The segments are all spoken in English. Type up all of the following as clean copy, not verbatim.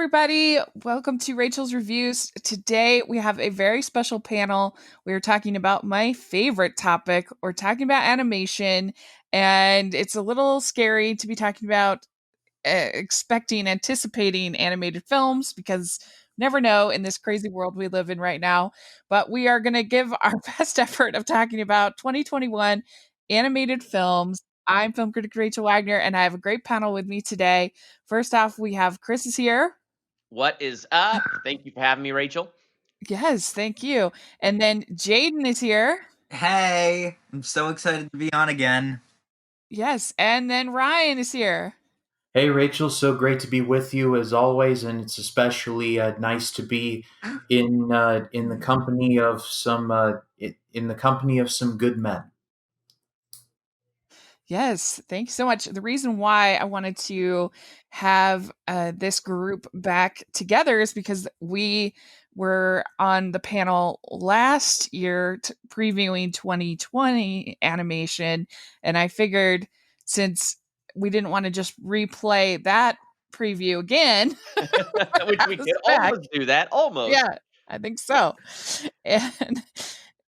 everybody. Welcome to Rachel's Reviews. Today, we have a very special panel. We are talking about my favorite topic. We're talking about animation, and it's a little scary to be talking about anticipating animated films because you never know in this crazy world we live in right now. But we are going to give our best effort of talking about 2021 animated films. I'm film critic Rachel Wagner, and I have a great panel with me today. First off, we have Chris is here. What is up? Thank you for having me, Rachel. Yes, thank you. And then Jaden is here. Hey, I'm so excited to be on again. Yes, and then Ryan is here. Hey Rachel, so great to be with you as always, and it's especially nice to be in the company of some good men. Yes, thank you so much. The reason why I wanted to have this group back together is because we were on the panel last year previewing 2020 animation, and I figured since we didn't want to just replay that preview again, which we could almost do that, almost. Yeah, I think so. And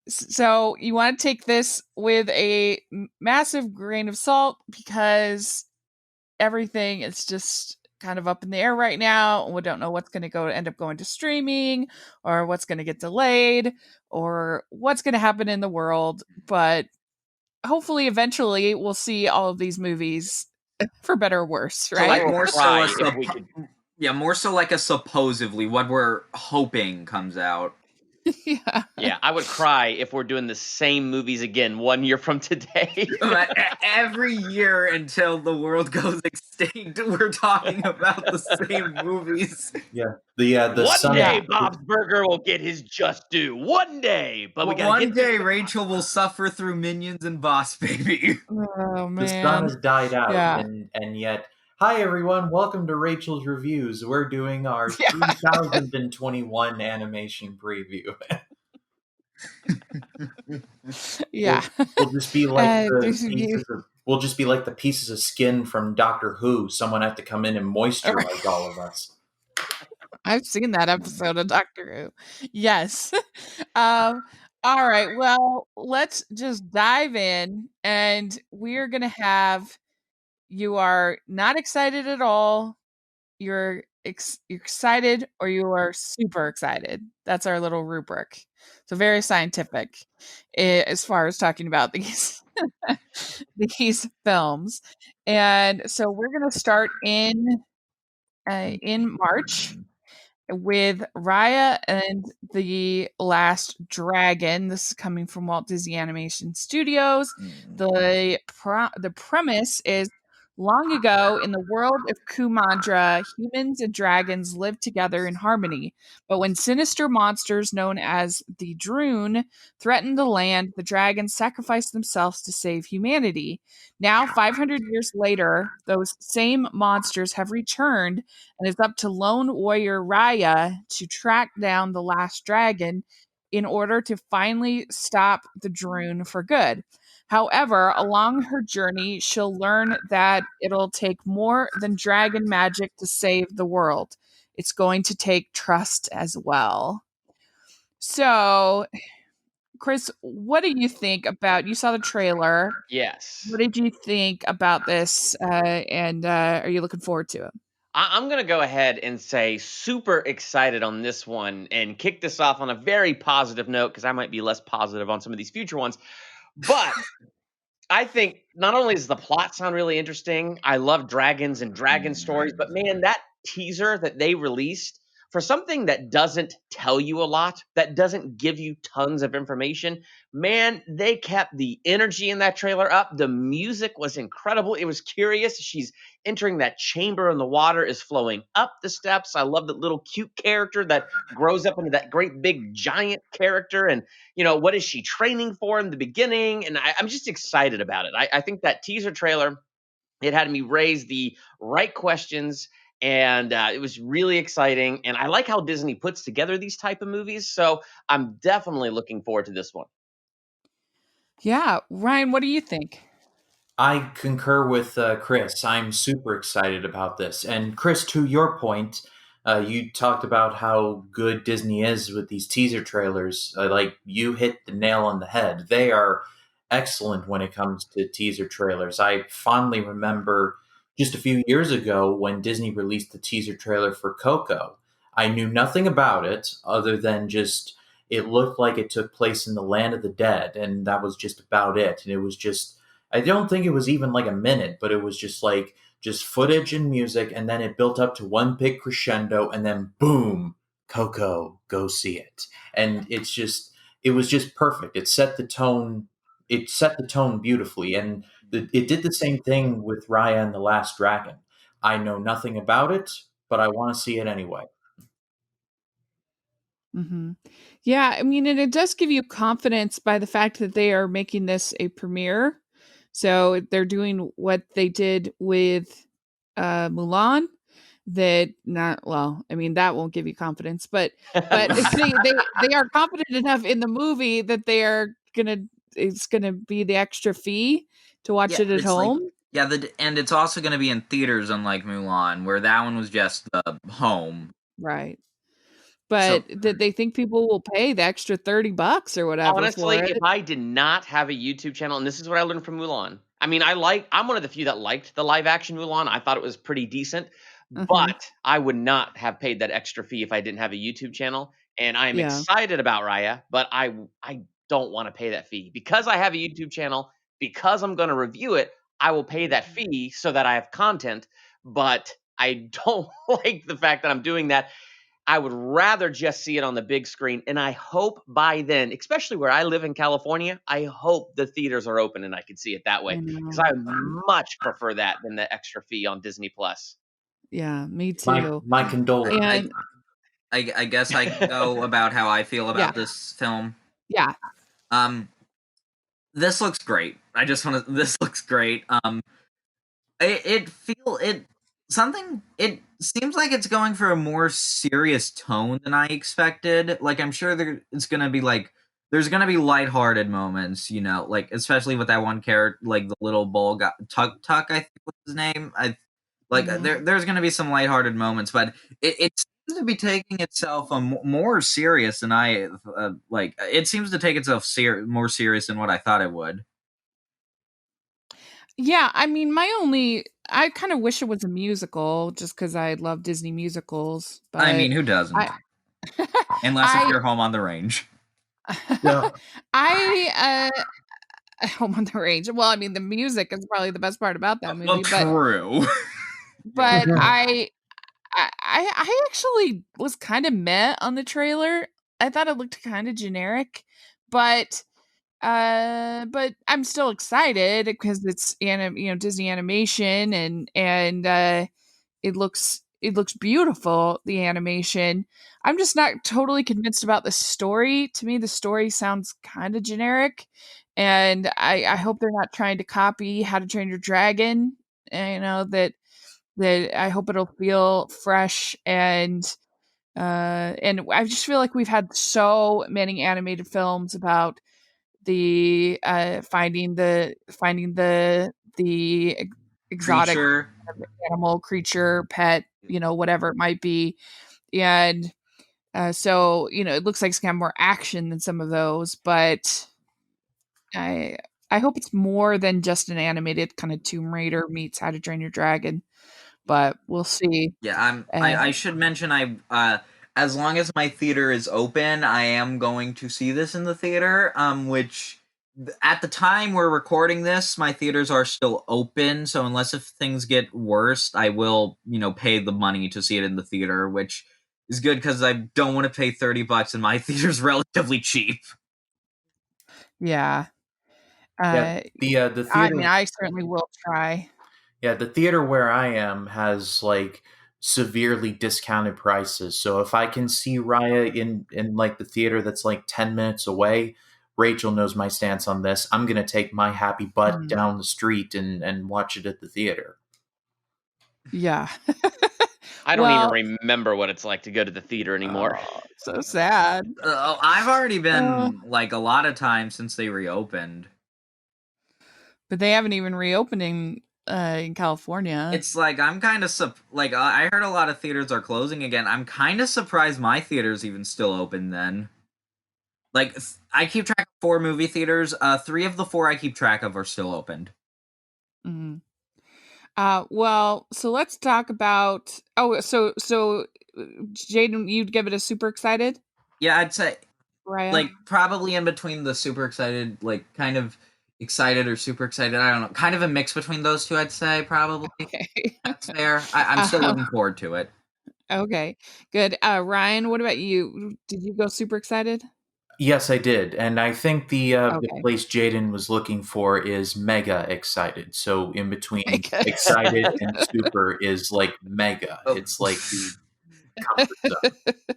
so you want to take this with a massive grain of salt because everything is just kind of up in the air right now. We don't know what's going to end up going to streaming or what's going to get delayed or what's going to happen in the world. But hopefully, eventually, we'll see all of these movies for better or worse, right? More so like a supposedly what we're hoping comes out. Yeah, I would cry if we're doing the same movies again 1 year from today. Every year until the world goes extinct, we're talking about the same movies. Yeah, one day Bob's Burger will get his just due. One day, but one day Rachel will suffer through Minions and Boss Baby. Oh man, the sun has died out, and yet. Hi everyone, welcome to Rachel's Reviews. We're doing our 2021 animation preview. Yeah, we'll just be like we'll just be like the pieces of skin from Doctor Who. Someone had to come in and moisturize all of us. I've seen that episode of Doctor Who. Yes. All right. Well, let's just dive in, and we're gonna have. You are not excited at all. You're excited, or you are super excited. That's our little rubric. So very scientific as far as talking about these these films. And so we're gonna start in March with Raya and the Last Dragon. This is coming from Walt Disney Animation Studios. The premise is long ago in the world of Kumandra, humans and dragons lived together in harmony. But when sinister monsters known as the Droon threatened the land, the dragons sacrificed themselves to save humanity. Now, 500 years later, those same monsters have returned, and it's up to lone warrior Raya to track down the last dragon in order to finally stop the Droon for good. However, along her journey, she'll learn that it'll take more than dragon magic to save the world. It's going to take trust as well. So, Chris, what do you think about? You saw the trailer. Yes. What did you think about this? And are you looking forward to it? I'm going to go ahead and say super excited on this one and kick this off on a very positive note because I might be less positive on some of these future ones. But I think not only does the plot sound really interesting, I love dragons and dragon stories, but man, that teaser that they released for something that doesn't tell you a lot, that doesn't give you tons of information, man, they kept the energy in that trailer up. The music was incredible. It was curious. She's entering that chamber and the water is flowing up the steps. I love that little cute character that grows up into that great big giant character. And, what is she training for in the beginning? And I'm just excited about it. I think that teaser trailer, it had me raise the right questions. And it was really exciting. And I like how Disney puts together these type of movies. So I'm definitely looking forward to this one. Yeah. Ryan, what do you think? I concur with Chris. I'm super excited about this. And Chris, to your point, You talked about how good Disney is with these teaser trailers. Like, you hit the nail on the head. They are excellent when it comes to teaser trailers. I fondly remember just a few years ago when Disney released the teaser trailer for Coco. I knew nothing about it other than just it looked like it took place in the land of the dead, and that was just about it. And it was just, I don't think it was even like a minute, but it was just like, just footage and music, and then it built up to one big crescendo, and then boom, Coco, go see it. And it was just perfect. It set the tone. It set the tone beautifully, and it did the same thing with Raya and the Last Dragon. I know nothing about it, but I want to see it anyway. Mm-hmm. Yeah, I mean, and it does give you confidence by the fact that they are making this a premiere. So they're doing what they did with Mulan. That not well, I mean, that won't give you confidence, but they are confident enough in the movie that they are it's gonna be the extra fee to watch it at home. And it's also going to be in theaters, unlike Mulan, where that one was just the home. Right. But did they think people will pay the extra $30 or whatever Honestly, for it? if I did not have a YouTube channel, and this is what I learned from Mulan. I mean, I'm one of the few that liked the live action Mulan. I thought it was pretty decent, but I would not have paid that extra fee if I didn't have a YouTube channel. And I'm excited about Raya, but I don't want to pay that fee because I have a YouTube channel. Because I'm going to review it, I will pay that fee so that I have content. But I don't like the fact that I'm doing that. I would rather just see it on the big screen, and I hope by then, especially where I live in California, I hope the theaters are open and I can see it that way because I much prefer that than the extra fee on Disney Plus. Yeah, me too. My condolences. And I guess I can go about how I feel about this film. Yeah. This looks great. This looks great. It seems like it's going for a more serious tone than I expected. Like, I'm sure there's gonna be lighthearted moments, like especially with that one character, like the little bull guy, Tuck, I think was his name. There's gonna be some lighthearted moments, but it seems to be taking itself more serious than I like. It seems to take itself more serious than what I thought it would. Yeah, I mean, I kind of wish it was a musical just because I love Disney musicals. But I mean, who doesn't? Unless if you're Home on the Range. Yeah. Home on the Range. Well, I mean, the music is probably the best part about that movie. Well, true. But I actually was kind of meh on the trailer. I thought it looked kind of generic, but I'm still excited because it's Disney animation and it looks beautiful, the animation. I'm just not totally convinced about the story. To me, the story sounds kind of generic, and I hope they're not trying to copy How to Train Your Dragon. That I hope it'll feel fresh and I just feel like we've had so many animated films about the finding the exotic animal, creature, pet, whatever it might be. And so it looks like it's gonna have more action than some of those, but I hope it's more than just an animated kind of Tomb Raider meets How to Train Your Dragon, but we'll see. Yeah, I should mention as long as my theater is open, I am going to see this in the theater. Which at the time we're recording this, my theaters are still open. So unless if things get worse, I will pay the money to see it in the theater, which is good because I don't want to pay $30 and my theater's relatively cheap. Yeah. The theater. I mean, I certainly will try. Yeah, the theater where I am has like severely discounted prices. So if I can see Raya in like the theater that's like 10 minutes away, Rachel knows my stance on this. I'm gonna take my happy butt down the street and watch it at the theater. Yeah. I don't even remember what it's like to go to the theater anymore. Oh, so sad. I've already been like a lot of times since they reopened. But they haven't even reopened in California. It's like I'm kind of I heard a lot of theaters are closing again. I'm kind of surprised my theater's even still open then. Like I keep track of 4 movie theaters. 3 of the 4 I keep track of are still opened. Mm-hmm. Well, so let's talk about. Oh, so Jaden, you'd give it a super excited? Yeah, I'd say Raya? like probably in between the super excited, like kind of excited or super excited. I don't know, kind of a mix between those two. I'd say probably. Okay. That's fair. I'm still looking forward to it. Okay, good. Ryan, what about you? Did you go super excited? Yes, I did, and I think the Okay. place Jaden was looking for is mega excited. So in between Mega. excited and super is like mega. Oh. It's like the comfort zone.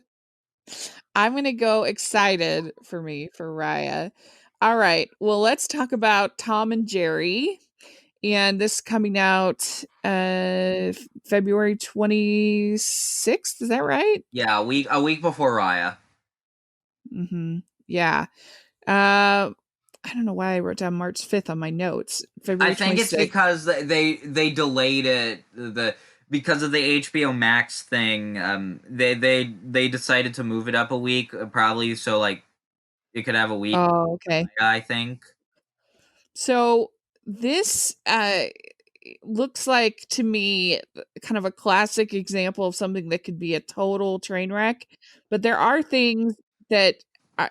I'm gonna go excited for Raya. All right. Well, let's talk about Tom and Jerry. And this coming out February 26th. Is that right? Yeah, a week before Raya. Mm-hmm. Yeah. I don't know why I wrote down March 5th on my notes. February I think 26th. it's because they delayed it because of the HBO Max thing. They decided to move it up a week, probably so like it could have a week. Oh, okay. I think. So this looks like to me kind of a classic example of something that could be a total train wreck, but there are things that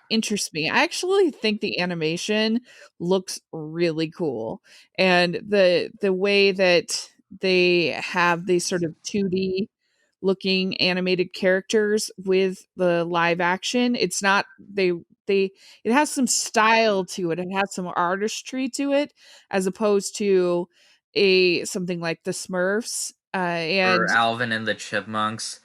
interest me. I actually think the animation looks really cool, and the way that they have these sort of 2D looking animated characters with the live action, it's not they it has some style to it. It has some artistry to it, as opposed to a something like the Smurfs. Or And Alvin and the Chipmunks.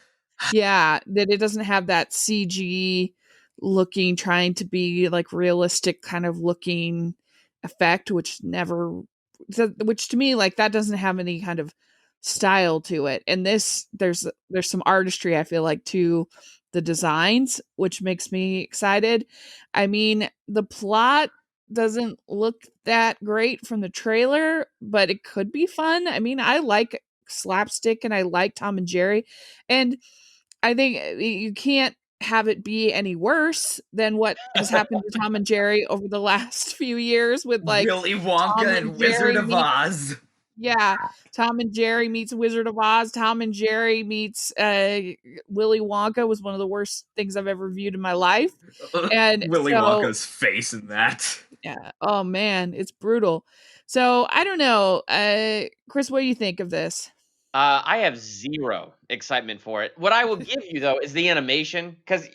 yeah, that it doesn't have that CG looking, trying to be like realistic kind of looking effect, which to me, like, that doesn't have any kind of style to it. And this, there's some artistry, I feel like, to the designs, which makes me excited. I mean, the plot doesn't look that great from the trailer, but it could be fun. I mean, I like slapstick and I like Tom and Jerry, and I think you can't have it be any worse than what has happened to Tom and Jerry over the last few years with like Willy Tom Wonka and and Wizard Jerry of meets, Oz. yeah, Tom and Jerry meets Wizard of Oz. Tom and Jerry meets Willy Wonka was one of the worst things I've ever viewed in my life. And Willy so Wonka's face in that. yeah, oh man, it's brutal. So I don't know, Chris, what do you think of this? I have zero excitement for it. What I will give you though is the animation, because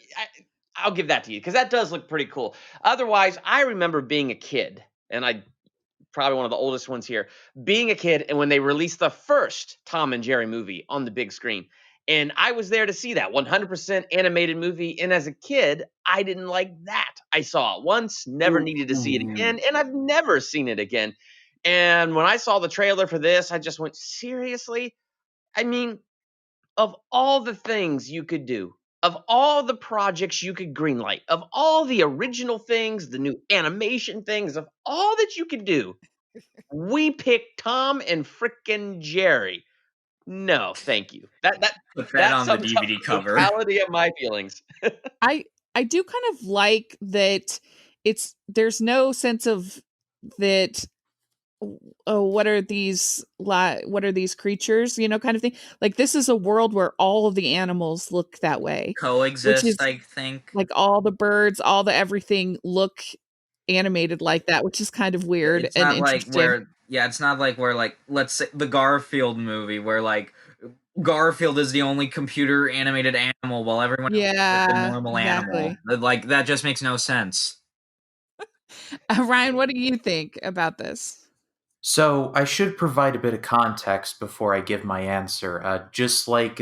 I'll give that to you because that does look pretty cool. Otherwise, I remember being a kid, and I probably one of the oldest ones here, being a kid, and when they released the first Tom and Jerry movie on the big screen, and I was there to see that 100% animated movie. And as a kid, I didn't like that. I saw it once, never needed to see it again, and I've never seen it again. And when I saw the trailer for this, I just went, seriously? I mean, of all the things you could do, of all the projects you could greenlight, of all the original things, the new animation things, of all that you could do, we picked Tom and frickin' Jerry. No, thank you. Put that That on the sums up DVD the cover. totality of my feelings. I do kind of like that there's no sense of that, oh, what are these creatures, kind of thing. Like, this is a world where all of the animals look that way, which Coexist, is I think. like all the birds, all the everything look animated like that, which is kind of weird It's and not like interesting. it's not like where like let's say the Garfield movie where like Garfield is the only computer animated animal while everyone else is just a Yeah, normal animal. exactly. Like that just makes no sense. Ryan, what do you think about this? So I should provide a bit of context before I give my answer. Just like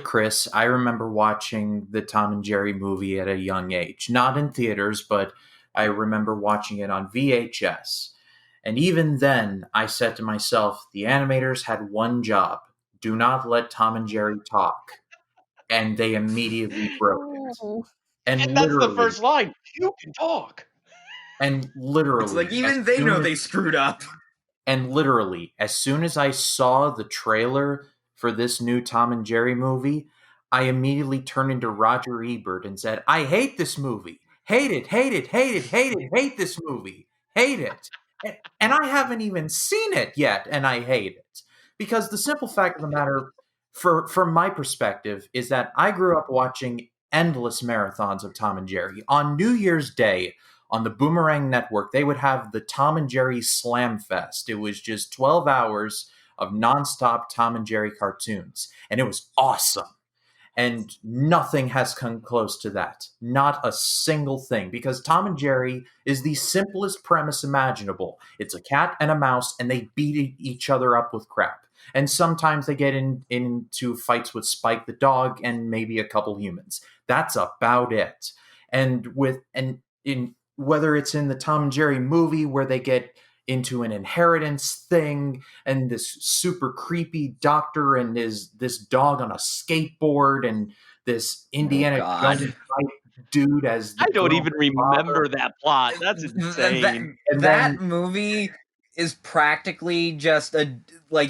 Chris, I remember watching the Tom and Jerry movie at a young age, not in theaters, but I remember watching it on VHS. And even then, I said to myself, the animators had one job: do not let Tom and Jerry talk. And they immediately broke it. Oh. And that's the first line. You can talk. And literally, It's like even they know they screwed up. And literally, as soon as I saw the trailer for this new Tom and Jerry movie, I immediately turned into Roger Ebert and said, I hate this movie. Hate it, hate it, hate it, hate it, hate this movie. Hate it. And I haven't even seen it yet, and I hate it. Because the simple fact of the matter, from my perspective, is that I grew up watching endless marathons of Tom and Jerry. On New Year's Day, on the Boomerang Network, they would have the Tom and Jerry Slam Fest. It was just 12 hours of nonstop Tom and Jerry cartoons, and it was awesome. And nothing has come close to that. Not a single thing. Because Tom and Jerry is the simplest premise imaginable. It's a cat and a mouse, and they beat each other up with crap. And sometimes they get into fights with Spike the dog and maybe a couple humans. That's about it. And in whether it's in the Tom and Jerry movie where they get into an inheritance thing and this super creepy doctor and this dog on a skateboard and this Indiana Jones type dude as the I don't girl even father. remember that plot. That's insane. That movie is practically just a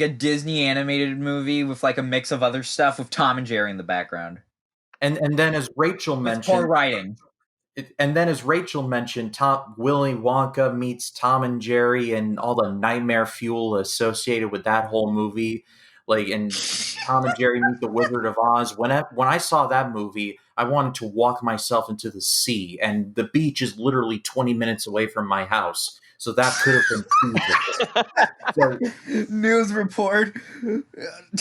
Disney animated movie with like a mix of other stuff with Tom and Jerry in the background. And then as Rachel With mentioned, poor writing. Willy Wonka meets Tom and Jerry and all the nightmare fuel associated with that whole movie. And Tom and Jerry meet the Wizard of Oz. When I saw that movie, I wanted to walk myself into the sea, and the beach is literally 20 minutes away from my house. So that could have been feasible. News report: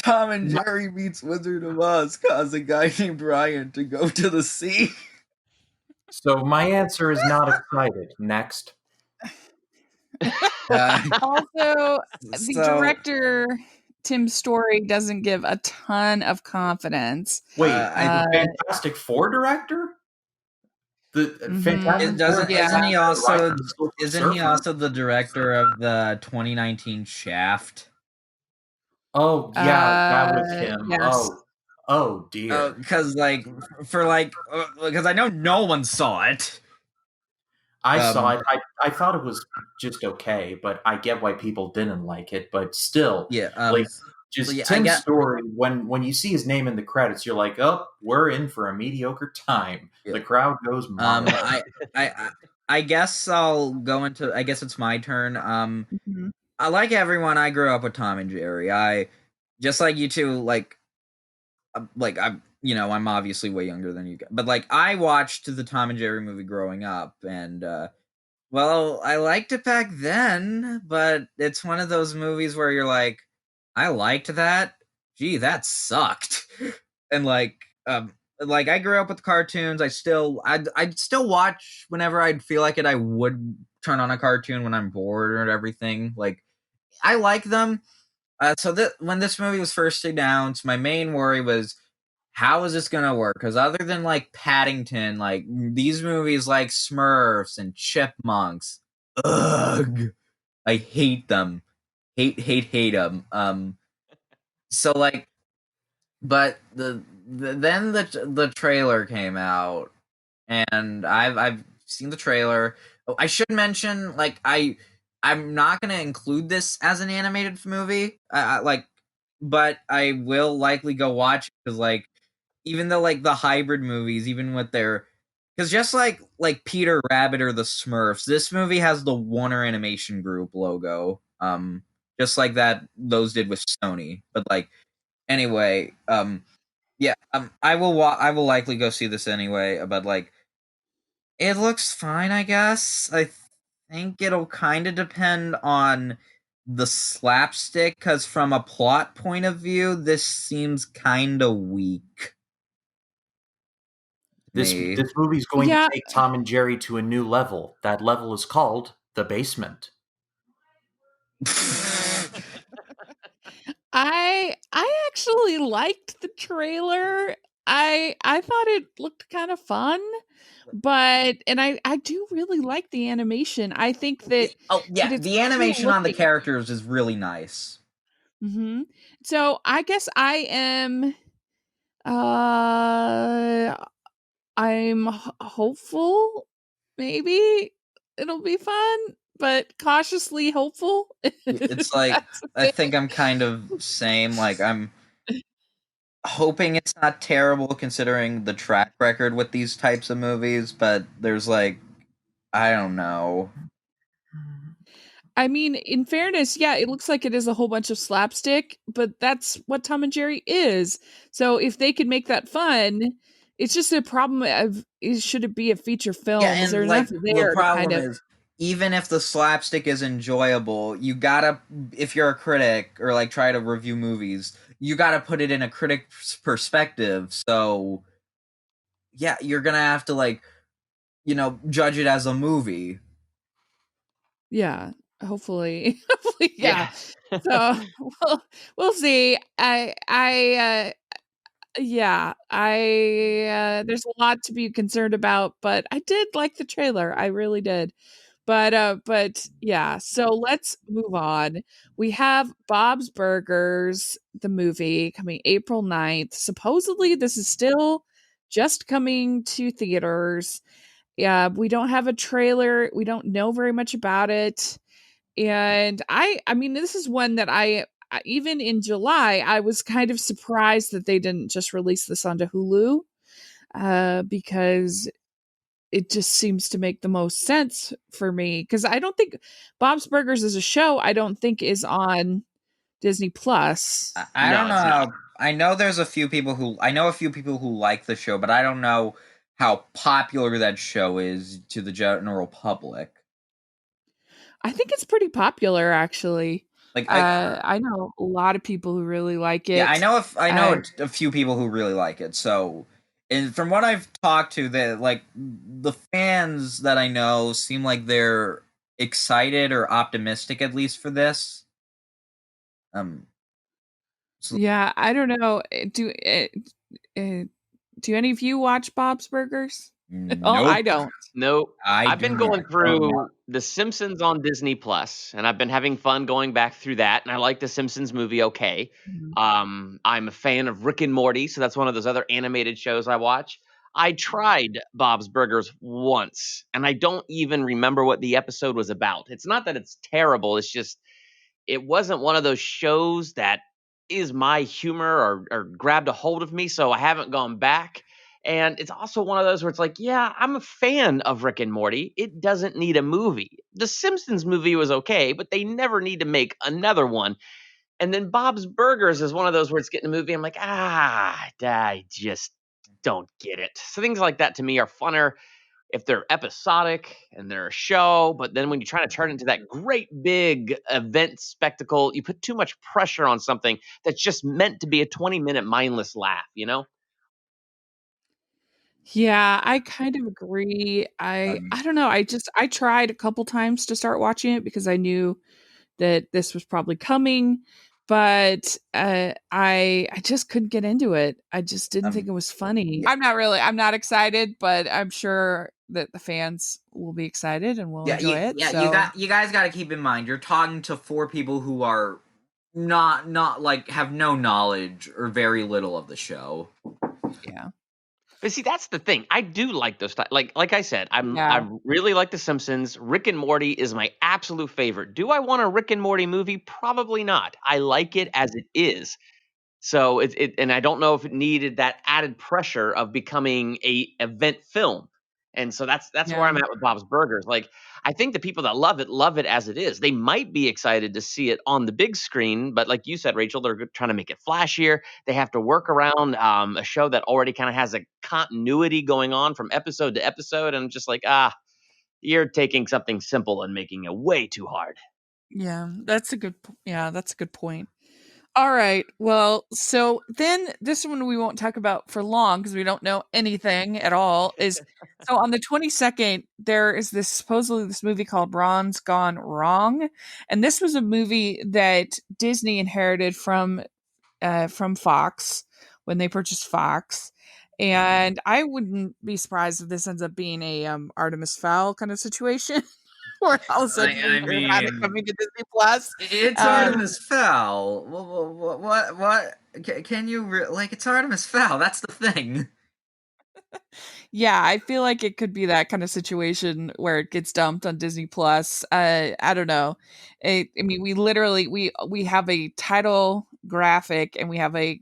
Tom and Jerry meets Wizard of Oz, cause a guy named Ryan to go to the sea. So my answer is not excited. Next. Also, the director, Tim Story, doesn't give a ton of confidence. Wait, the Fantastic Four director? The Fantastic Four? Isn't he also the director of the 2019 Shaft? Oh yeah, that was him. Yes. Oh dear. Because because I know no one saw it. I saw it. I thought it was just okay, but I get why people didn't like it. But still, Tim Story. When you see his name in the credits, you're like, oh, we're in for a mediocre time. Yeah. The crowd goes wild. I guess I'll go into. I guess it's my turn. I like everyone. I grew up with Tom and Jerry. I just like you two. I'm obviously way younger than you guys, but I watched the Tom and Jerry movie growing up, and I liked it back then, but it's one of those movies where you're like, I liked that. Gee, that sucked. And I grew up with cartoons. I'd still watch whenever I'd feel like it. I would turn on a cartoon when I'm bored or everything. I like them. So when this movie was first announced, my main worry was, how is this gonna work? Because other than Paddington, these movies like Smurfs and Chipmunks, ugh, I hate them, hate them. But then the trailer came out, and I've seen the trailer. Oh, I should mention, I'm not gonna include this as an animated movie, but I will likely go watch it because even though the hybrid movies, even with their, because just like Peter Rabbit or the Smurfs, this movie has the Warner Animation Group logo, just like that those did with Sony. But anyway, I will likely go see this anyway. But it looks fine, I guess. I think it'll kind of depend on the slapstick, because from a plot point of view, this seems kind of weak. This movie's going to take Tom and Jerry to a new level. That level is called the basement. I actually liked the trailer. I thought it looked kind of fun, but I do really like the animation. I think that the animation on the characters is really nice. Mm-hmm. So I guess I am I'm hopeful maybe it'll be fun, but cautiously hopeful. It's like, I think I'm kind of same. Like, I'm hoping it's not terrible considering the track record with these types of movies, but there's like, I don't know. I mean, in fairness, yeah, it looks like it is a whole bunch of slapstick, but that's what Tom and Jerry is. So if they could make that fun, it's just a problem of should it be a feature Yeah, film? Is there and enough like the there to kind problem of is, even if the slapstick is enjoyable, you gotta, if you're a critic or like try to review movies, you gotta put it in a critic's perspective. So yeah, you're gonna have to like, judge it as a movie. yeah, hopefully. Hopefully, yeah. So we'll see. Yeah, there's a lot to be concerned about, but I did like the trailer. I really did. But yeah, so let's move on. We have Bob's Burgers, the movie, coming April 9th. Supposedly, this is still just coming to theaters. Yeah, we don't have a trailer. We don't know very much about it. And I mean, this is one that even in July, I was kind of surprised that they didn't just release this onto Hulu, because it just seems to make the most sense for me. Because I don't think Bob's Burgers as a show, I don't think is on Disney Plus. I No, don't know it's not. how. I know there's a few people who like the show, but I don't know how popular that show is to the general public. I think it's pretty popular, actually. Like, I know a lot of people who really like it. yeah, I know a few people who really like it. So, and from what I've talked to, that like the fans that I know seem like they're excited or optimistic at least for this. So Yeah, I don't know. Do any of you watch Bob's Burgers? Oh, I nope, don't. No, I I've do been not. going through The Simpsons on Disney Plus, and I've been having fun going back through that. And I like the Simpsons movie. Okay, Mhm. I'm a fan of Rick and Morty, so that's one of those other animated shows I watch. I tried Bob's Burgers once, and I don't even remember what the episode was about. It's not that it's terrible; it's just it wasn't one of those shows that is my humor or grabbed a hold of me, so I haven't gone back. And it's also one of those where it's like, yeah, I'm a fan of Rick and Morty. It doesn't need a movie. The Simpsons movie was okay, but they never need to make another one. And then Bob's Burgers is one of those where it's getting a movie. I'm like, I just don't get it. So things like that to me are funner if they're episodic and they're a show, but then when you try to turn it into that great big event spectacle, you put too much pressure on something that's just meant to be a 20-minute mindless laugh, you know? Yeah, I kind of agree. I don't know. I tried a couple times to start watching it because I knew that this was probably coming, but I just couldn't get into it. I just didn't think Um, it was funny. I'm not excited, but I'm sure that the fans will be excited and will yeah, enjoy it. yeah, So you guys got to keep in mind you're talking to four people who are not like have no knowledge or very little of the show. yeah. But see, that's the thing. I do like those like I said, I Yeah. really like The Simpsons. Rick and Morty is my absolute favorite. Do I want a Rick and Morty movie? Probably not. I like it as it is. So and I don't know if it needed that added pressure of becoming a event film. And so that's where Yeah. I'm at with Bob's Burgers. Like I think the people that love it as it is. They might be excited to see it on the big screen, but like you said, Rachel, they're trying to make it flashier. They have to work around a show that already kind of has a continuity going on from episode to episode. And I'm just like, you're taking something simple and making it way too hard. Yeah, that's a good point. All right. Well, so then this one we won't talk about for long because we don't know anything at all. Is so on the 22nd, there is this supposedly this movie called Ron's Gone Wrong. And this was a movie that Disney inherited from Fox when they purchased Fox. And I wouldn't be surprised if this ends up being a Artemis Fowl kind of situation. Where all of a sudden I we have it mean, coming to Disney Plus. it's Um, Artemis Fowl. What? Can you like? It's Artemis Fowl. That's the thing. Yeah, I feel like it could be that kind of situation where it gets dumped on Disney Plus. I don't know. I mean, we have a title graphic and we have a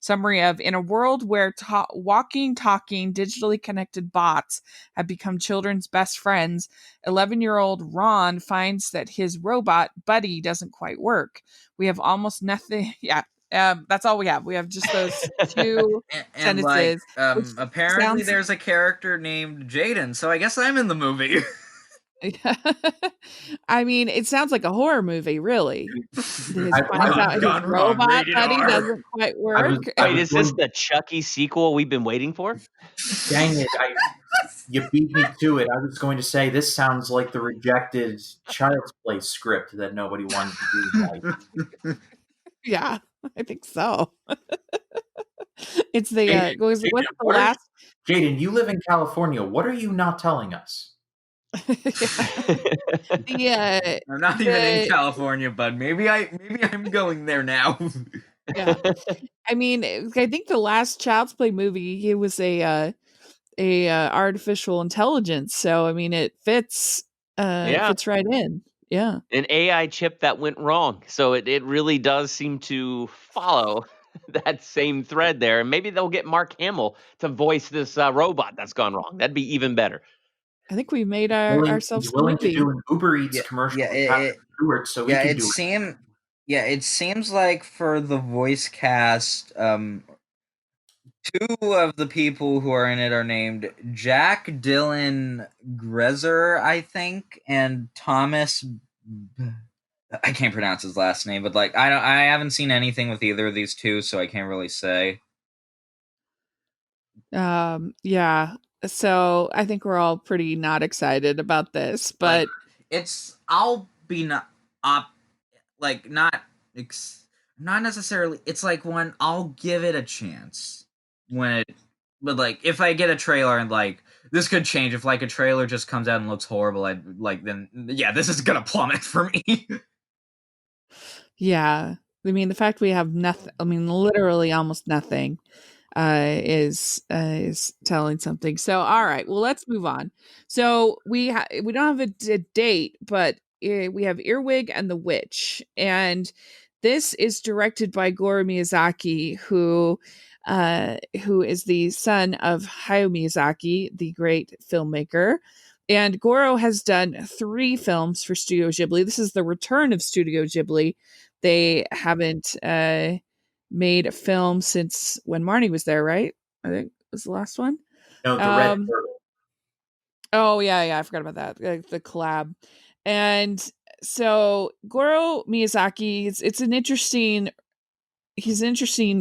summary of in a world where walking, talking, digitally connected bots have become children's best friends. 11-year-old Ron finds that his robot buddy doesn't quite work. We have almost nothing. Yeah, that's all we have. We have just those two And like, sentences, which apparently sounds. there's a character named Jaden, so I guess I'm in the movie. I mean, it sounds like a horror movie, really. He finds out his Gone wrong, robot rated buddy R. doesn't quite work. Wait, is this the Chucky sequel we've been waiting for? Dang it! You beat me to it. I was going to say this sounds like the rejected Child's Play script that nobody wanted to do. Right. Yeah, I think so. It's the Jaden, was it the what are- last? Jaden, you live in California. What are you not telling us? The I'm not even in California, but maybe I'm going there now. yeah. I mean, I think the last Child's Play movie, it was a artificial intelligence. So I mean, it fits. It fits right in. Yeah. An AI chip that went wrong. So it really does seem to follow that same thread there. And maybe they'll get Mark Hamill to voice this robot that's gone wrong. That'd be even better. I think we made ourselves He's a willing to movie. do an Uber Eats commercial with Patrick Stewart, so we can do it. It seems like for the voice cast, two of the people who are in it are named Jack Dylan Grezer, I think, and Thomas. I can't pronounce his last name, but like I haven't seen anything with either of these two, so I can't really say. Yeah. So I think we're all pretty not excited about this, but I'll be not necessarily. It's like when I'll give it a chance but like if I get a trailer and like this could change if like a trailer just comes out and looks horrible, I'd like then yeah, this is gonna plummet for me. yeah. I mean, the fact we have nothing, I mean, literally almost nothing, is telling something. So, all right, well, let's move on. So we don't have a date, but we have Earwig and the Witch, and this is directed by Goro Miyazaki, who is the son of Hayao Miyazaki, the great filmmaker. And Goro has done 3 films for Studio Ghibli. This is the return of Studio Ghibli. They haven't made a film since when Marnie was there, right? I think was the last one. No, the Red Turtle. Oh yeah, I forgot about that. The collab. And so Goro Miyazaki, he's an interesting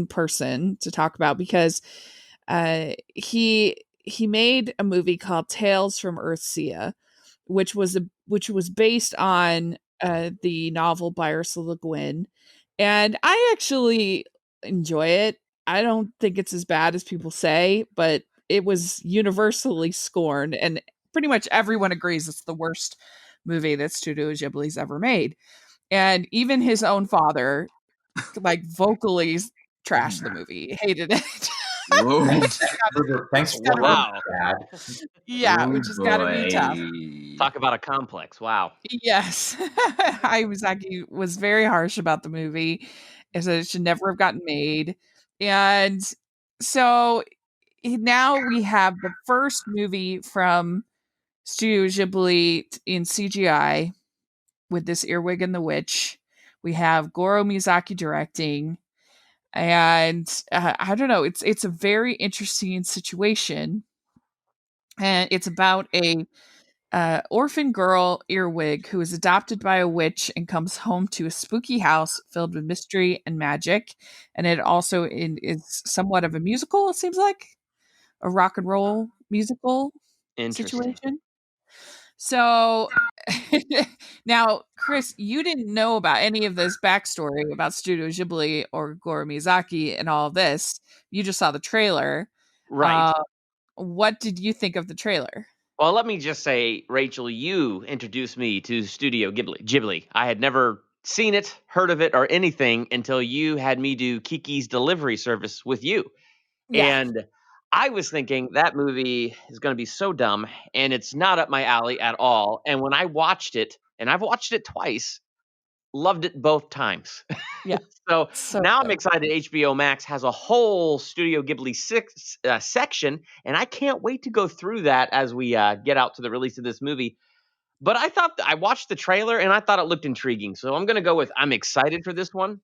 person to talk about because he made a movie called Tales from Earthsea, which was based on the novel by Ursula Le Guin, and I actually enjoy it. I don't think it's as bad as people say, but it was universally scorned, and pretty much everyone agrees it's the worst movie that Studio Ghibli's ever made. And even his own father, like, vocally trashed the movie, hated it. Thanks for Wow. Yeah, which has got to be tough. Talk about a complex. Wow. Yes. Miyazaki was very harsh about the movie and said it should never have gotten made. And so now we have the first movie from Studio Ghibli in CGI with this Earwig and the Witch. We have Goro Miyazaki directing. And I don't know, it's a very interesting situation. And it's about a orphan girl, Earwig, who is adopted by a witch and comes home to a spooky house filled with mystery and magic. And it also is somewhat of a musical, it seems like a rock and roll musical situation. So now, Chris, you didn't know about any of this backstory about Studio Ghibli or Goro Miyazaki and all of this. You just saw the trailer. Right. What did you think of the trailer? Well, let me just say, Rachel, you introduced me to Studio Ghibli. I had never seen it, heard of it, or anything until you had me do Kiki's delivery service with you. Yeah. And I was thinking that movie is going to be so dumb, and it's not up my alley at all. And when I watched it, and I've watched it twice, loved it both times. Yeah. So So now I'm good. excited HBO Max has a whole Studio Ghibli section, and I can't wait to go through that as we get out to the release of this movie. But I watched the trailer and I thought it looked intriguing. So I'm going to go with I'm excited for this one.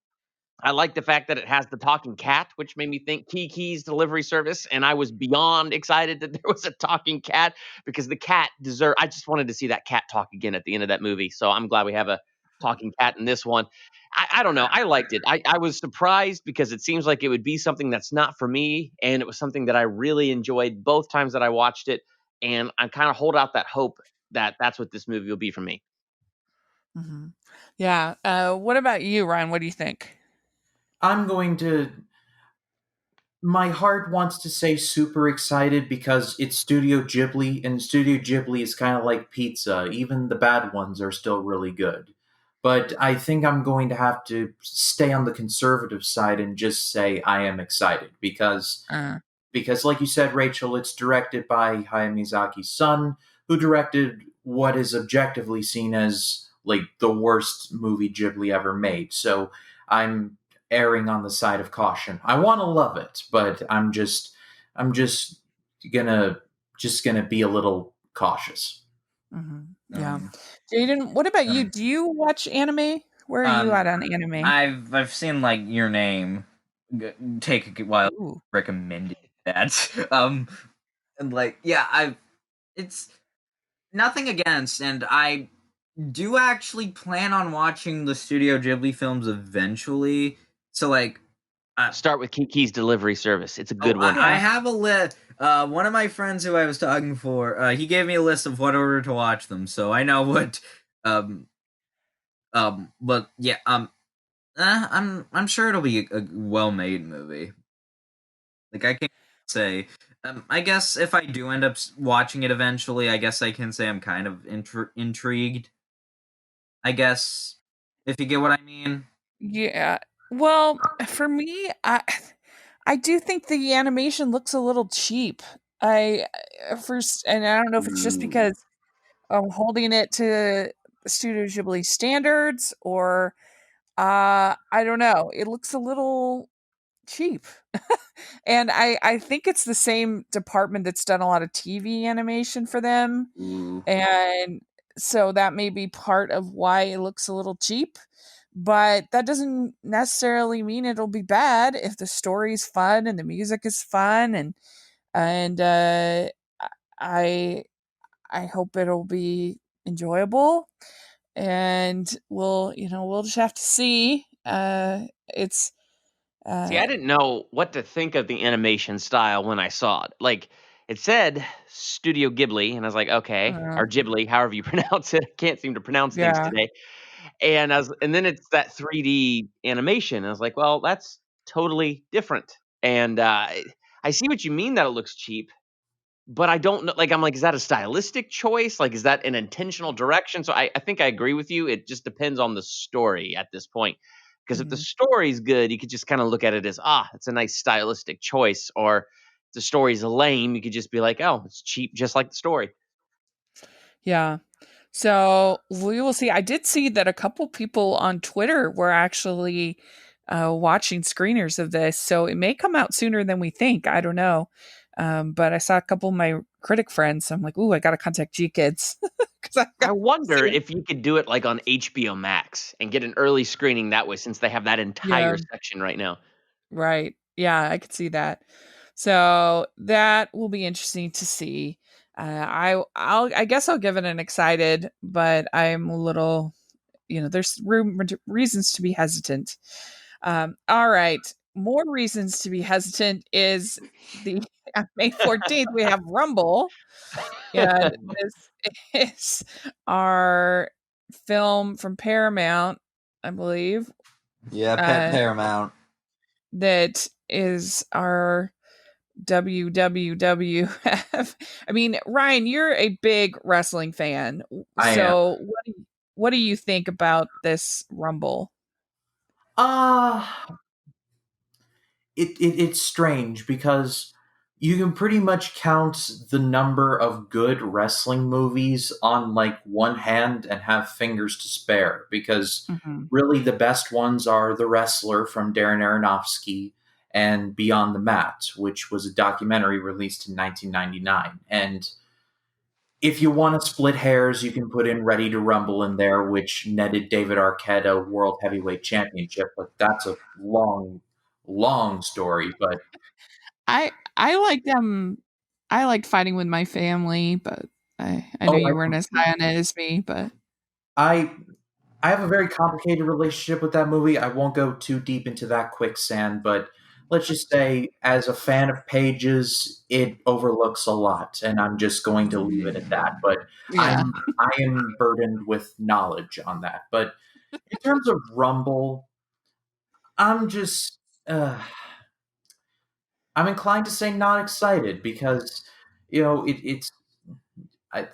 I like the fact that it has the talking cat, which made me think Kiki's delivery service, and I was beyond excited that there was a talking cat because the cat deserved. I just wanted to see that cat talk again at the end of that movie, so I'm glad we have a talking cat in this one. I don't know. I liked it. I was surprised because it seems like it would be something that's not for me, and it was something that I really enjoyed both times that I watched it, and I kind of hold out that hope that that's what this movie will be for me. Mhm. Yeah. What about you, Ryan? What do you think? I'm going to. My heart wants to say super excited because it's Studio Ghibli, and Studio Ghibli is kind of like pizza. Even the bad ones are still really good. But I think I'm going to have to stay on the conservative side and just say I am excited Uh, because like you said, Rachel, it's directed by Hayao Miyazaki's son, who directed what is objectively seen as like the worst movie Ghibli ever made. So I'm erring on the side of caution. I want to love it, but I'm gonna just gonna be a little cautious. yeah. Um, Jaden, what about you? um, Do you watch anime? Where are you um, at on anime? I've seen like Your Name take a while Ooh. recommending that. And like yeah, it's nothing against, and I do actually plan on watching the Studio Ghibli films eventually. So like, Start with Kiki's delivery service. It's a good one. I Yeah. have a list. One of my friends who I was talking for, he gave me a list of what order to watch them, so I know what. Um, but yeah, I'm sure it'll be a well-made movie. Like I can't say. I guess if I do end up watching it eventually, I guess I can say I'm kind of intrigued. I guess if you get what I mean. Yeah. Well, for me, I do think the animation looks a little cheap. I first, and I don't know if it's just Ooh. because I'm holding it to Studio Ghibli standards, or I don't know. It looks a little cheap. And I think it's the same department that's done a lot of TV animation for them. Ooh. And so that may be part of why it looks a little cheap, but that doesn't necessarily mean it'll be bad if the story's fun and the music is fun, and I I hope it'll be enjoyable, and we'll just have to see. It's See, uh I didn't know what to think of the animation style when I saw it. Like, it said Studio Ghibli, and I was like, okay, uh, or Ghibli, however you pronounce it. I can't seem to pronounce things yeah. today. And then it's that 3D animation. And I was like, well, that's totally different. And I see what you mean that it looks cheap, but I don't know. Like, I'm like, is that a stylistic choice? Like, is that an intentional direction? So I think I agree with you. It just depends on the story at this point. Because if the Mhm. story's good, you could just kind of look at it as, it's a nice stylistic choice. Or if the story's lame, you could just be like, oh, it's cheap, just like the story. Yeah. So we will see. I did see that a couple people on Twitter were actually watching screeners of this, so it may come out sooner than we think. I don't know, but I saw a couple of my critic friends. So I'm like, ooh, I got to contact G Kids because I got I to wonder see it. if you could do it like on HBO Max and get an early screening that way, since they have that Yeah, entire section right now. right. Yeah, I could see that. So that will be interesting to see. I guess I'll give it an excited, but I'm a little, there's reasons to be hesitant. All right. More reasons to be hesitant is the on May 14th, we have Rumble. And this is our film from Paramount, I believe, Yeah, Pet uh, Paramount. that is our WWWF. I mean, Ryan, you're a big wrestling fan. I am. So what do you think about this Rumble? Uh it's strange because you can pretty much count the number of good wrestling movies on like one hand and have fingers to spare, because Mm-hmm. really the best ones are The Wrestler from Darren Aronofsky and Beyond the Mat, which was a documentary released in 1999. And if you want to split hairs, you can put in Ready to Rumble in there, which netted David Arquette a World Heavyweight Championship, but that's a long, long story. But I liked I liked Fighting with My Family, but I know oh, you weren't as high on it as me, but I I have a very complicated relationship with that movie. I won't go too deep into that quicksand, but let's just say, as a fan of Pages, it overlooks a lot, and I'm just going to leave it at that. But yeah. I am burdened with knowledge on that. But in terms of Rumble, I'm just I'm inclined to say not excited, because it's I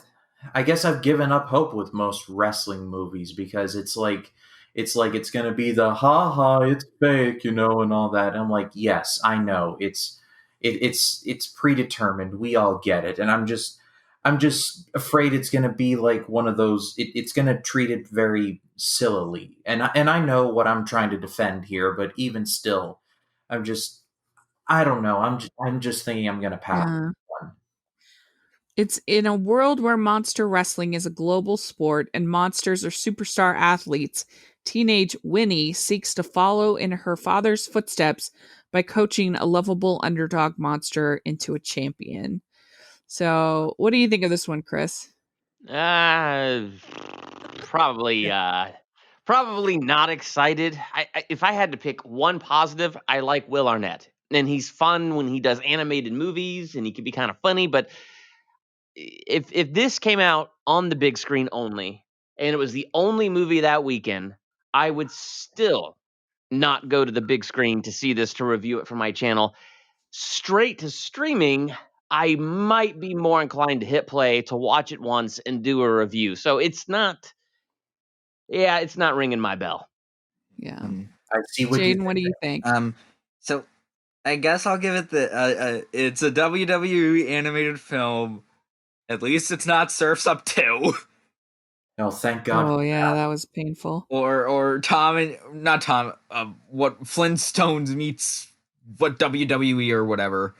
I guess I've given up hope with most wrestling movies, because it's gonna be the ha ha, it's fake, and all that. And I'm like, yes, I know it's predetermined. We all get it, and I'm just afraid it's gonna be like one of those. It's gonna treat it very sillily, and I know what I'm trying to defend here, but even still, I'm just I don't know. I'm just thinking I'm gonna pass Yeah. one. It's in a world where monster wrestling is a global sport and monsters are superstar athletes. Teenage Winnie seeks to follow in her father's footsteps by coaching a lovable underdog monster into a champion. So, what do you think of this one, Chris? Uh, probably, probably not excited. If I had to pick one positive, I like Will Arnett, and he's fun when he does animated movies, and he can be kind of funny. But if this came out on the big screen only, and it was the only movie that weekend, I would still not go to the big screen to see this to review it for my channel. Straight to streaming, I might be more inclined to hit play to watch it once and do a review. So it's not, yeah, it's not ringing my bell. Yeah. I see what you Jaden, what do you think? So I guess I'll give it the it's a WWE animated film. At least it's not Surf's Up 2. No, thank God. Oh, yeah, that was painful. or Tom and not Tom, what Flintstones meets what WWE or whatever.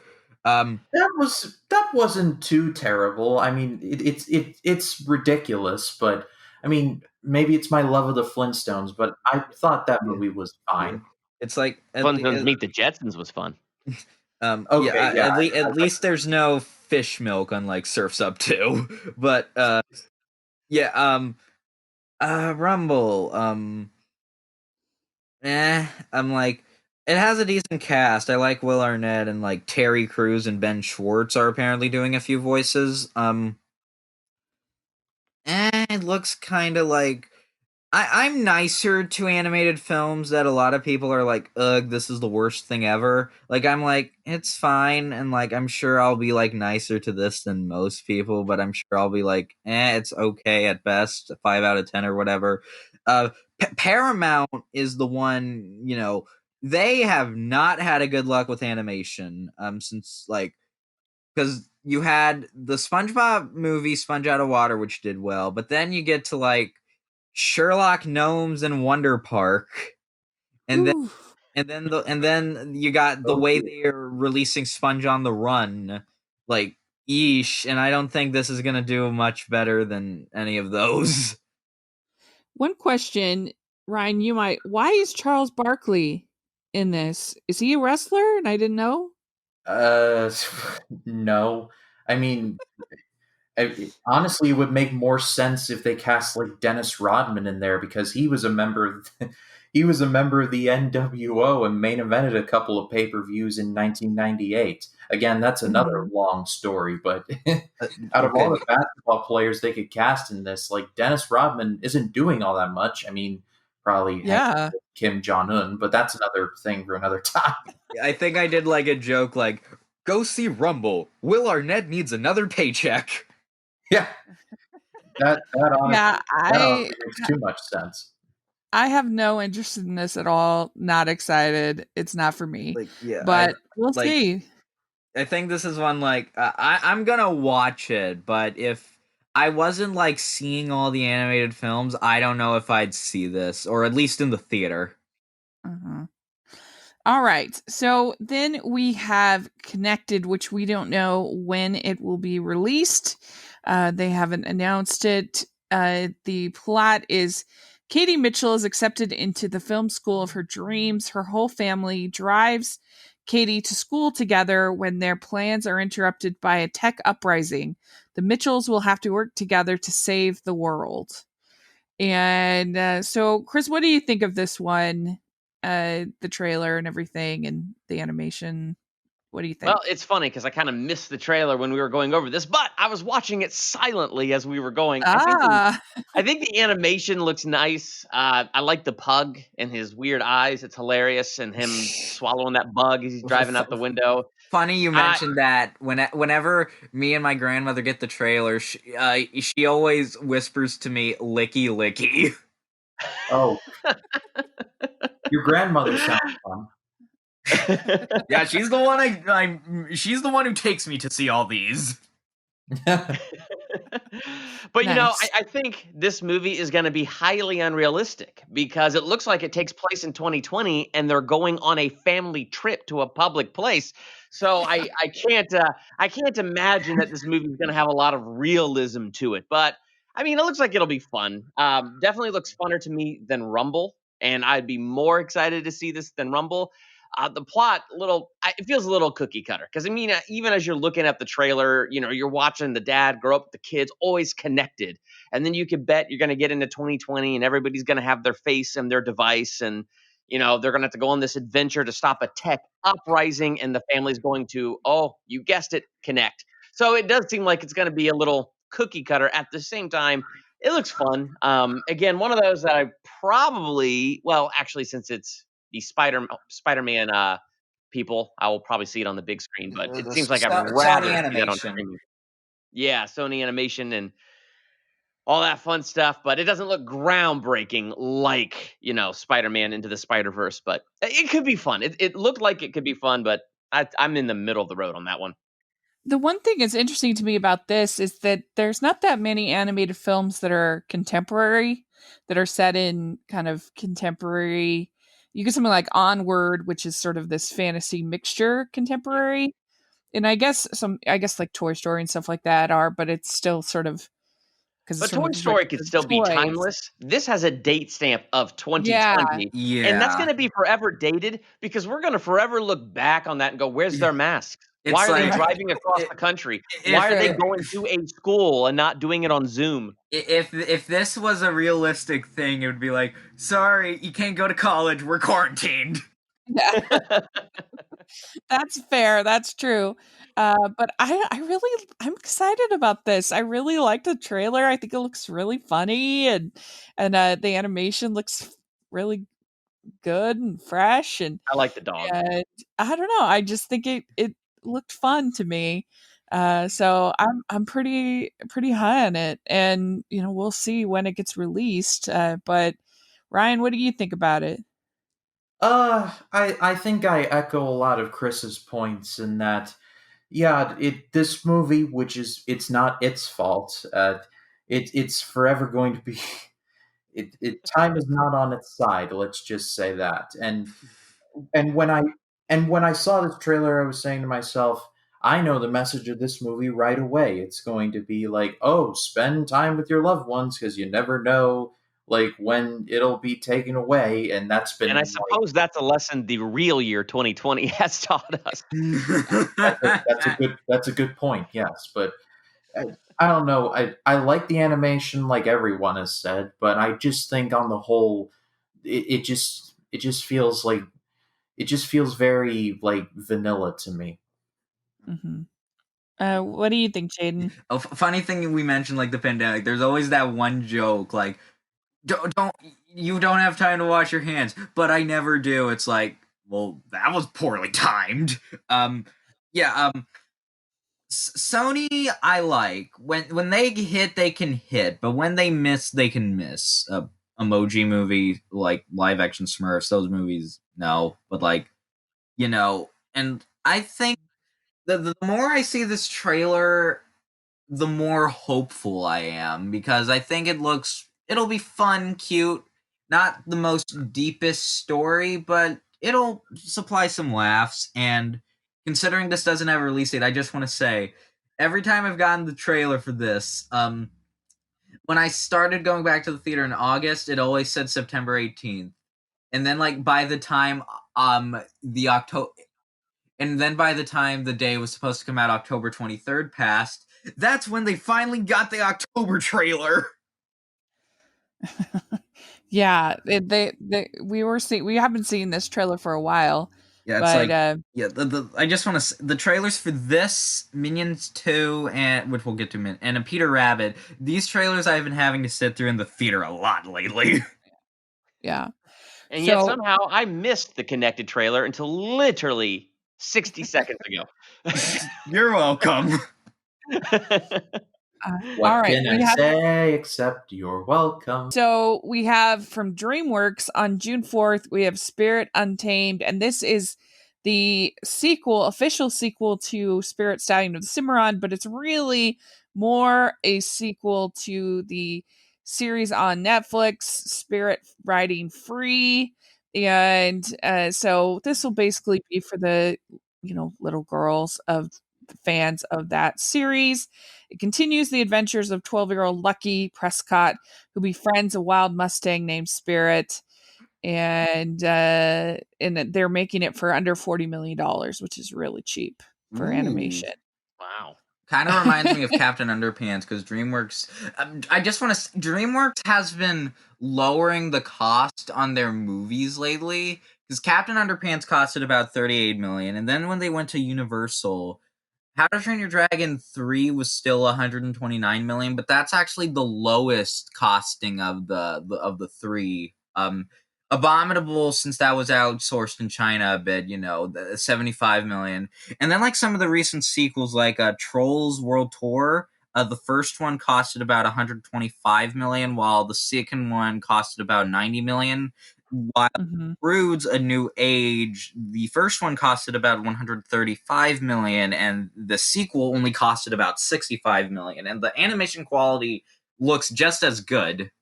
That wasn't too terrible. I mean, it's ridiculous, but I mean, maybe it's my love of the Flintstones, but I thought that movie was fine. It's like Flintstones Meet the Jetsons was fun. Okay, yeah, at least there's no fish milk, unlike Surf's Up 2. But yeah, Rumble, I'm like, it has a decent cast. I like Will Arnett, and like Terry Crews and Ben Schwartz are apparently doing a few voices. It looks kind of like I'm nicer to animated films that a lot of people are like, ugh, this is the worst thing ever. Like, I'm like, it's fine, and like, I'm sure I'll be like nicer to this than most people, but I'm sure I'll be like, it's okay at best, 5 out of 10 or whatever. Paramount is the one, they have not had a good luck with animation, since like, because you had the SpongeBob movie, Sponge Out of Water, which did well, but then you get to like Sherlock Gnomes and Wonder Park, and then Ooh. and then you got the way they're releasing Sponge on the Run, like yeesh. And I don't think this is gonna do much better than any of those. One question, Ryan, why is Charles Barkley in this? Is he a wrestler and I didn't know? Uh, no, I mean, honestly, it would make more sense if they cast like Dennis Rodman in there, because he was a member of he was a member of the NWO and main evented a couple of pay-per-views in 1998. Again, that's another long story, but out of all the basketball players they could cast in this, like Dennis Rodman isn't doing all that much. I mean, probably Yeah. Kim Jong-un, but that's another thing for another time. I think I did like a joke like, go see Rumble. Will Arnett needs another paycheck. Yeah. That honestly, Yeah, that honestly makes too much sense. I have no interest in this at all. Not excited. It's not for me. Like, yeah, But we'll see. I think this is one like I'm gonna watch it, but if I wasn't like seeing all the animated films, I don't know if I'd see this, or at least in the theater. Uh-huh. All right. So then we have Connected, which we don't know when it will be released. They haven't announced it. The plot is Katie Mitchell is accepted into the film school of her dreams. Her whole family drives Katie to school together when their plans are interrupted by a tech uprising. The Mitchells will have to work together to save the world. And so, Chris, what do you think of this one? The trailer and everything, and the animation. What do you think? Well, it's funny because I kind of missed the trailer when we were going over this, but I was watching it silently as we were going. Ah, I think the animation looks nice. I like the pug and his weird eyes. It's hilarious, and him swallowing that bug as he's driving out the window. Funny you mentioned that. Whenever me and my grandmother get the trailer, she always whispers to me, "Licky, licky." Oh, your grandmother sounds fun. Yeah, she's the one. She's the one who takes me to see all these. But you know, Nice. I think this movie is going to be highly unrealistic because it looks like it takes place in 2020 and they're going on a family trip to a public place. So I can't imagine that this movie is going to have a lot of realism to it. But I mean, it looks like it'll be fun. Definitely looks funner to me than Rumble, and I'd be more excited to see this than Rumble. The plot, it feels a little cookie cutter because I mean, even as you're looking at the trailer, you know, you're watching the dad grow up with the kids, always connected, and then you could bet you're going to get into 2020 and everybody's going to have their face and their device, and you know they're going to have to go on this adventure to stop a tech uprising, and the family's going to, oh, you guessed it, connect. So it does seem like it's going to be a little cookie cutter. At the same time, it looks fun. Again, one of those that I probably, well, actually, since it's the Spider-Man people, I will probably see it on the big screen, but it seems like I'd Sony rather see that on Animation. streaming. Yeah, Sony Animation and all that fun stuff, but it doesn't look groundbreaking like, you know, Spider-Man Into the Spider-Verse, but it could be fun. It looked like it could be fun, but I'm in the middle of the road on that one. The one thing that's interesting to me about this is that there's not that many animated films that are contemporary, that are set in kind of contemporary. You get something like Onward, which is sort of this fantasy mixture contemporary, and I guess like Toy Story and stuff like that are, but it's still sort of because it's But from Toy the Story director could of still be toys. timeless. This has a date stamp of Yeah, 2020, and that's Yeah, gonna be forever dated because we're gonna forever look back on that and go, "Where's their masks? Why it's are they like right. driving across the country? Why if are they going to a school and not doing it on Zoom?" if this was a realistic thing, it would be like, sorry, you can't go to college. We're quarantined. Yeah, that's fair. That's true. But I'm excited about this. I really like the trailer. I think it looks really funny, and the animation looks really good and fresh, I like the dog. and I don't know. I just think it looked fun to me. So I'm pretty high on it, and you know we'll see when it gets released. But Ryan, what do you think about it? I think I echo a lot of Chris's points in that, yeah, this movie, which is it's not its fault. It's forever going to be. Time is not on its side. Let's just say that. And when I when I saw this trailer, I was saying to myself, I know the message of this movie right away. It's going to be like, oh, spend time with your loved ones because you never know like when it'll be taken away, and that's And I been like suppose that's a lesson the real year 2020 has taught us. that's a good point. Yes, but I, I don't know. I like the animation, like everyone has said, but I just think on the whole, it just feels like it just feels very like vanilla to me. Hmm. What do you think, Jaden? A funny thing we mentioned, like the pandemic. There's always that one joke, like, don't you don't have time to wash your hands, but I never do. It's like, well, that was poorly timed. Yeah. Sony, I like when they hit, they can hit, but when they miss, they can miss. Emoji movie, like live action Smurfs, those movies, no, but like, and I think the more I see this trailer, the more hopeful I am, because I think it'll be fun, cute, not the most deepest story, but it'll supply some laughs. And considering this doesn't have a release date, I just want to say, every time I've gotten the trailer for this, when I started going back to the theater in August, it always said September 18th. And then like by the time the day was supposed to come out, October 23rd passed. That's when they finally got the October trailer. Yeah, we haven't seen this trailer for a while. Yeah, it's but I just want to the trailers for this, Minions 2, and which we'll get to, and a Peter Rabbit. These trailers I've been having to sit through in the theater a lot lately. yeah. And yet So somehow I missed the connected trailer until literally 60 seconds ago. You're welcome. What all right, can I say except you're welcome? So we have from DreamWorks on June 4th, we have Spirit Untamed, and this is the official sequel to Spirit Stallion of the Cimarron, but it's really more a sequel to the series on Netflix, Spirit Riding Free. And so this will basically be for the, little girls of fans of that series. It continues the adventures of 12-year-old Lucky Prescott, who befriends a wild Mustang named Spirit, and they're making it for under $40 million, which is really cheap for animation. Wow. Kind of reminds me of Captain Underpants, because DreamWorks. I just want to. DreamWorks has been lowering the cost on their movies lately, because Captain Underpants costed about $38 million, and then when they went to Universal, How to Train Your Dragon 3 was still $129 million, but that's actually the lowest costing of the three. Abominable, since that was outsourced in China a bit, the $75 million. And then like some of the recent sequels, like Trolls World Tour, the first one costed about $125 million, while the second one costed about $90 million. While Brood's A New Age, the first one costed about $135 million, and the sequel only costed about $65 million. And the animation quality looks just as good.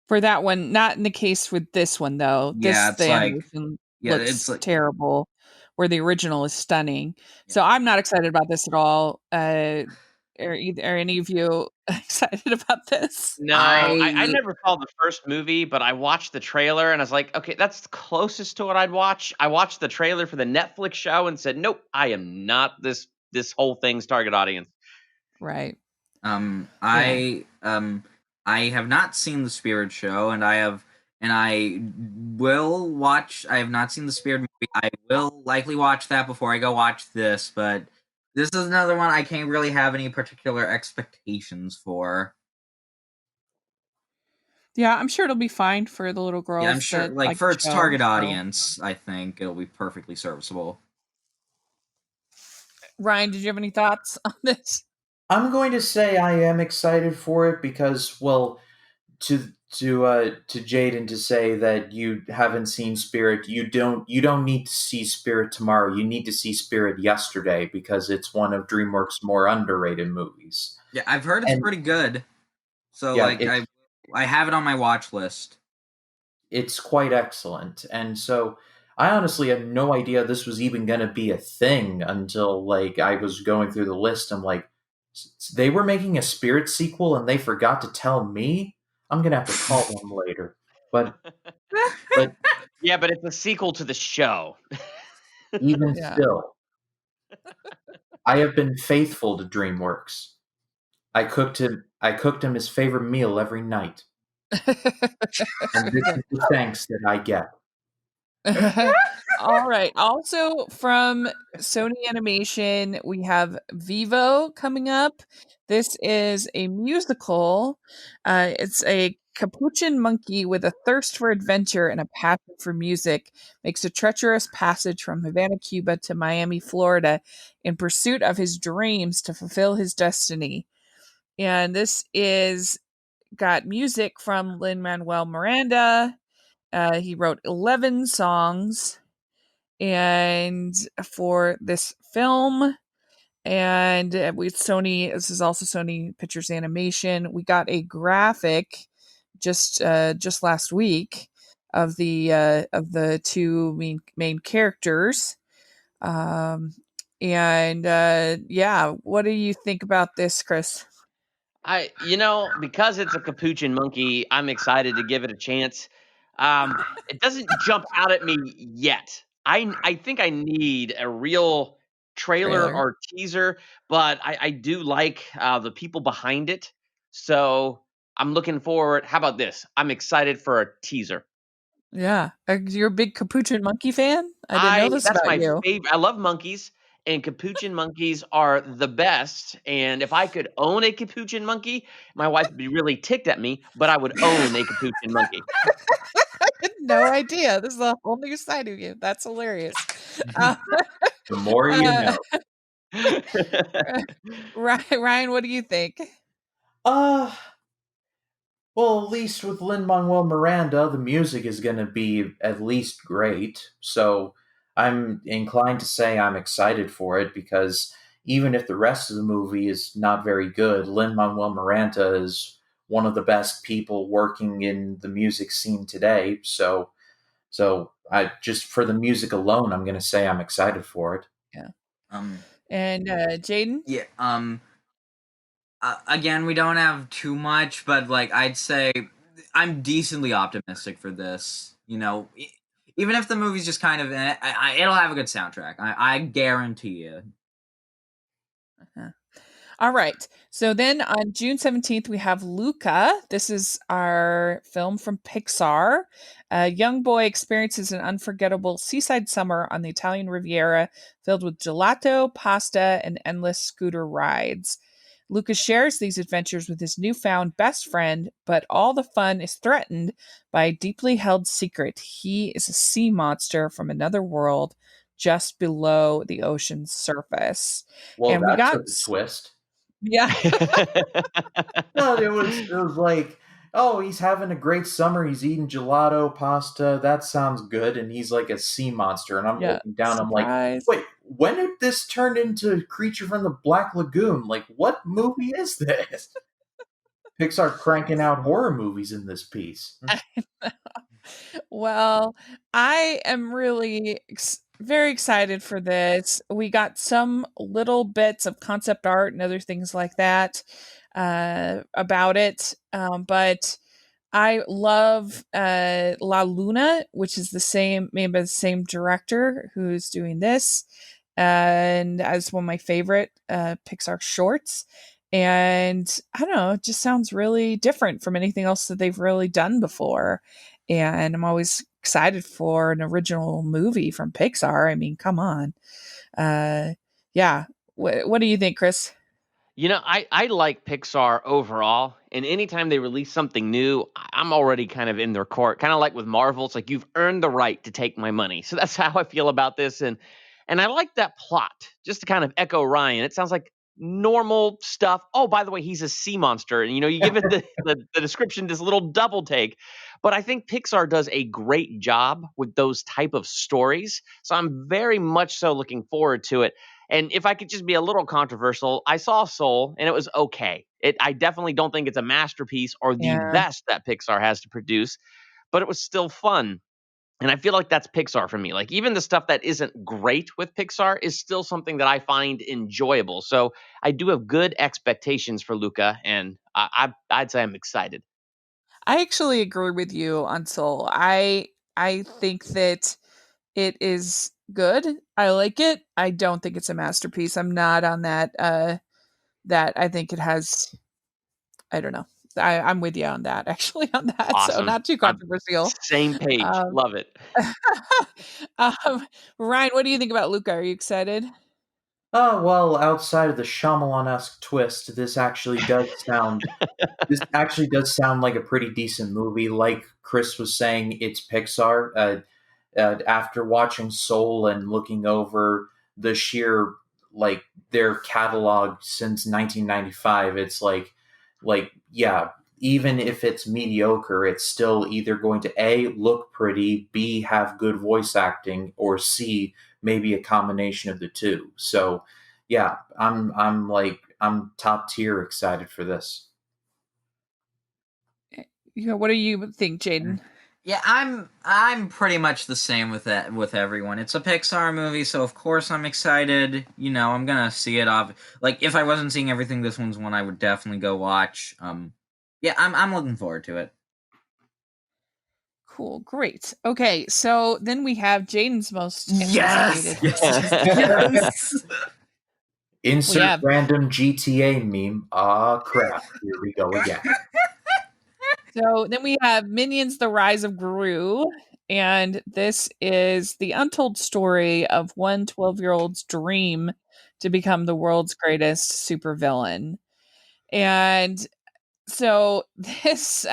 For that one, not in the case with this one though. Yeah, The animation looks it's terrible, where the original is stunning. Yeah. So I'm not excited about this at all. Are any of you excited about this? No, I never saw the first movie, but I watched the trailer and I was like, okay, that's the closest to what I'd watch. I watched the trailer for the Netflix show and said, nope, I am not this whole thing's target audience. Right. I have not seen the Spirit show, and I will watch. I have not seen the Spirit movie. I will likely watch that before I go watch this, but this is another one I can't really have any particular expectations for. Yeah, I'm sure it'll be fine for the little girls. Yeah, I'm sure. Like for its target audience, I think it'll be perfectly serviceable. Ryan, did you have any thoughts on this? I'm going to say I am excited for it because, well, to Jaden to say that you haven't seen Spirit, you don't need to see Spirit tomorrow. You need to see Spirit yesterday, because it's one of DreamWorks' more underrated movies. Yeah, I've heard it's pretty good. So yeah, I have it on my watch list. It's quite excellent. And so I honestly had no idea this was even going to be a thing until I was going through the list. I'm like, they were making a Spirit sequel and they forgot to tell me? I'm going to have to call them later. But yeah, but it's a sequel to the show. Even still, I have been faithful to DreamWorks. I cooked him his favorite meal every night. And this is the thanks that I get. All right. Also from Sony Animation, we have Vivo coming up. This is a musical. It's a capuchin monkey with a thirst for adventure and a passion for music makes a treacherous passage from Havana, Cuba to Miami, Florida in pursuit of his dreams to fulfill his destiny. And this is got music from Lin-Manuel Miranda. He wrote 11 songs. and for this film. And with Sony, this is also Sony Pictures Animation. We got a graphic just last week of the two main characters. And yeah, what do you think about this, Chris? Because it's a capuchin monkey, I'm excited to give it a chance. It doesn't jump out at me yet. I think I need a real trailer or teaser, but I do like the people behind it. So I'm looking forward. How about this? I'm excited for a teaser. Yeah, you're a big capuchin monkey fan. I didn't know this That's about my you. favorite. I love monkeys, and capuchin monkeys are the best. And if I could own a capuchin monkey, my wife would be really ticked at me, but I would own a capuchin monkey. No idea. This is a whole new side of you. That's hilarious. Uh, The more you uh, know. Ryan, what do you think? Uh, well, at least with Lin-Manuel Miranda, the music is going to be at least great. So I'm inclined to say I'm excited for it because even if the rest of the movie is not very good, Lin-Manuel Miranda is one of the best people working in the music scene today. So I just for the music alone, I'm going to say I'm excited for it. Yeah. Um, And Jaden? yeah. Again, we don't have too much, but like I'd say I'm decently optimistic for this. You know, even if the movie's just kind of it'll have a good soundtrack. I guarantee it. Uh-huh. All right. So then on June 17th, we have Luca. This is our film from Pixar. A young boy experiences an unforgettable seaside summer on the Italian Riviera filled with gelato, pasta, and endless scooter rides. Luca shares these adventures with his newfound best friend, but all the fun is threatened by a deeply held secret. He is a sea monster from another world just below the ocean's surface. Well, And we that got took a twist. yeah. No, it was like, oh, he's having a great summer. He's eating gelato, pasta. That sounds good. And he's like a sea monster. And I'm Yeah. looking down. I'm like, Surprise. wait, when did this turn into Creature from the Black Lagoon? Like, what movie is this? Pixar cranking out horror movies in this piece. Well, I am really very excited for this. We got some little bits of concept art and other things like that about it. But I love La Luna, which is made by the same director who's doing this, and as one of my favorite Pixar shorts. And I don't know, it just sounds really different from anything else that they've really done before. And I'm always excited for an original movie from Pixar. I mean, come on. Yeah. What do you think, Chris? I like Pixar overall, and anytime they release something new, I'm already kind of in their court. Kind of like with Marvel, it's like you've earned the right to take my money. So that's how I feel about this, and I like that plot. Just to kind of echo Ryan, it sounds like normal stuff. Oh, by the way, he's a sea monster, and you give it the description, this little double take. But I think Pixar does a great job with those type of stories. So I'm very much so looking forward to it. And if I could just be a little controversial, I saw Soul and it was okay. I definitely don't think it's a masterpiece or the Yeah. best that Pixar has to produce, but it was still fun. And I feel like that's Pixar for me. Like even the stuff that isn't great with Pixar is still something that I find enjoyable. So I do have good expectations for Luca, and I'd say I'm excited. I actually agree with you on Soul. I think that it is good. I like it. I don't think it's a masterpiece. I'm not on that I think it has I don't know. I'm with you on that, actually on that. So Awesome. not too I'm controversial. same page. Um, Love it. Ryan, what do you think about Luca? Are you excited? Oh, well, outside of the Shyamalan-esque twist, this actually does sound like a pretty decent movie. Like Chris was saying, it's Pixar. After watching Soul and looking over the sheer their catalog since 1995, it's like yeah, even if it's mediocre, it's still either going to A, look pretty, B, have good voice acting, or C, maybe a combination of the two. So yeah, I'm top tier excited for this. What do you think, Jaden? Yeah, I'm pretty much the same with that with everyone. It's a Pixar movie, so of course I'm excited. I'm gonna see it off. Like if I wasn't seeing everything, this one's one I would definitely go watch. Yeah, I'm looking forward to it. Cool, great. Okay, so then we have Jaden's most Yes, anticipated. yes. Insert random GTA meme. Ah, crap. Here we go again. So then we have Minions: The Rise of Gru, and this is the untold story of one 12-year-old's dream to become the world's greatest supervillain. And so this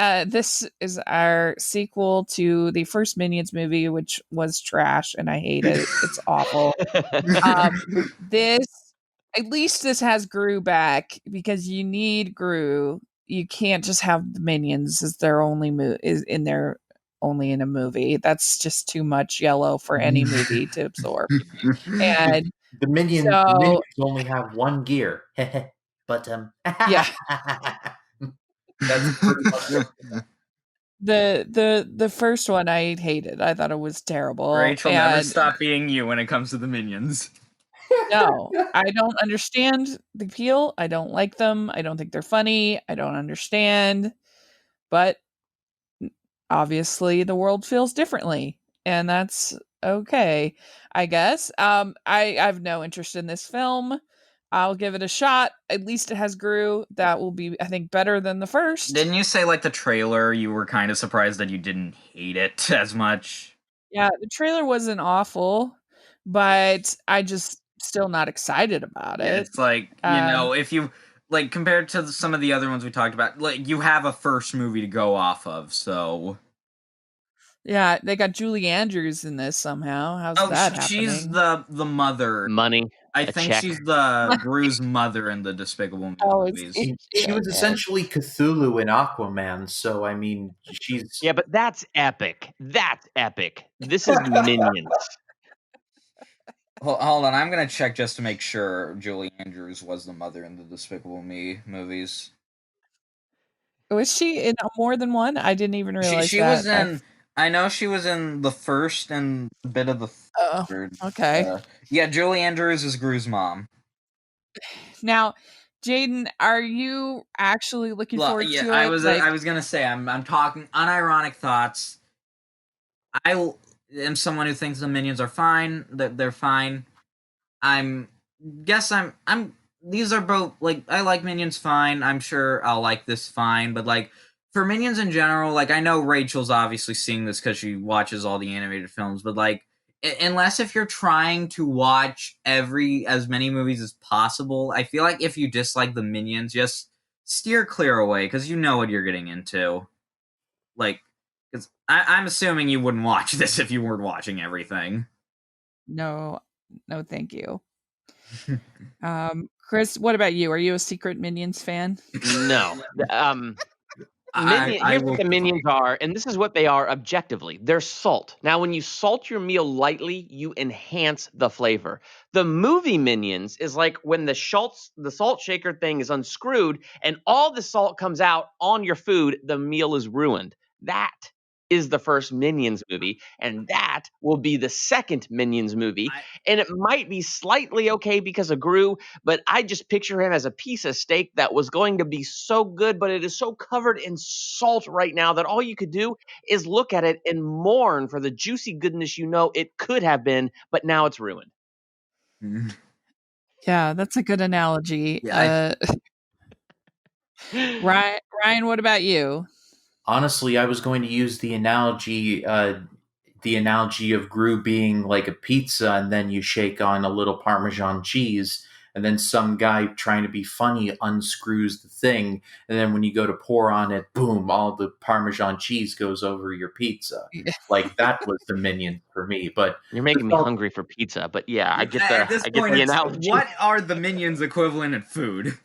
is our sequel to the first Minions movie, which was trash, and I hate it. It's awful. This at least this has Gru back because you need Gru. You can't just have the Minions as their only only in a movie. That's just too much yellow for any movie to absorb. And the minions only have one gear. But yeah. That's pretty much it. The first one I hated. I thought it was terrible. Rachel, never stop being you when it comes to the Minions. No, I don't understand the appeal. I don't like them. I don't think they're funny. I don't understand. But obviously the world feels differently, and that's okay, I guess. I have no interest in this film. I'll give it a shot. At least it has Gru. That will be, I think, better than the first. Didn't you say, like, the trailer, you were kind of surprised that you didn't hate it as much? Yeah, the trailer wasn't awful, but I just still not excited about it. It's like, if you, like, compared to some of the other ones we talked about, like, you have a first movie to go off of, so... Yeah, they got Julie Andrews in this somehow. How's that happening? She's the mother. Money. I think she's the Gru's mother in the Despicable Me movies. She was essentially Cthulhu in Aquaman, so I mean, she's... Yeah, but that's epic. That's epic. This is Minions. Hold on, I'm gonna check just to make sure Julie Andrews was the mother in the Despicable Me movies. Was she in more than one? I didn't even realize she that. was in... I know she was in the first and a bit of the third. Okay. Yeah, Julie Andrews is Gru's mom. Now, Jaden, are you actually looking forward to it? I was gonna say I'm talking unironic thoughts. I am someone who thinks the Minions are fine. They're fine. These are both, like, I like Minions fine. I'm sure I'll like this fine, but, like, for Minions in general, like, I know Rachel's obviously seeing this because she watches all the animated films, but, like, unless if you're trying to watch as many movies as possible, I feel like if you dislike the Minions, just steer clear away, because you know what you're getting into. Like, because I'm assuming you wouldn't watch this if you weren't watching everything. No, thank you. Chris, what about you? Are you a secret Minions fan? No. Here's what the Minions are, and this is what they are objectively. They're salt. Now, when you salt your meal lightly, you enhance the flavor. The movie Minions is like when the salt shaker thing is unscrewed and all the salt comes out on your food, the meal is ruined. That is the first Minions movie, and that will be the second Minions movie. And it might be slightly okay because of Gru, but I just picture him as a piece of steak that was going to be so good, but it is so covered in salt right now that all you could do is look at it and mourn for the juicy goodness it could have been, but now it's ruined. Yeah, that's a good analogy. Yeah, Ryan, what about you? Honestly, I was going to use the analogy of Gru being like a pizza, and then you shake on a little Parmesan cheese, and then some guy trying to be funny unscrews the thing, and then when you go to pour on it, boom, all the Parmesan cheese goes over your pizza. Like, that was the Minion for me. But you're making me hungry for pizza. But yeah, I get the analogy. What are the Minions equivalent in food?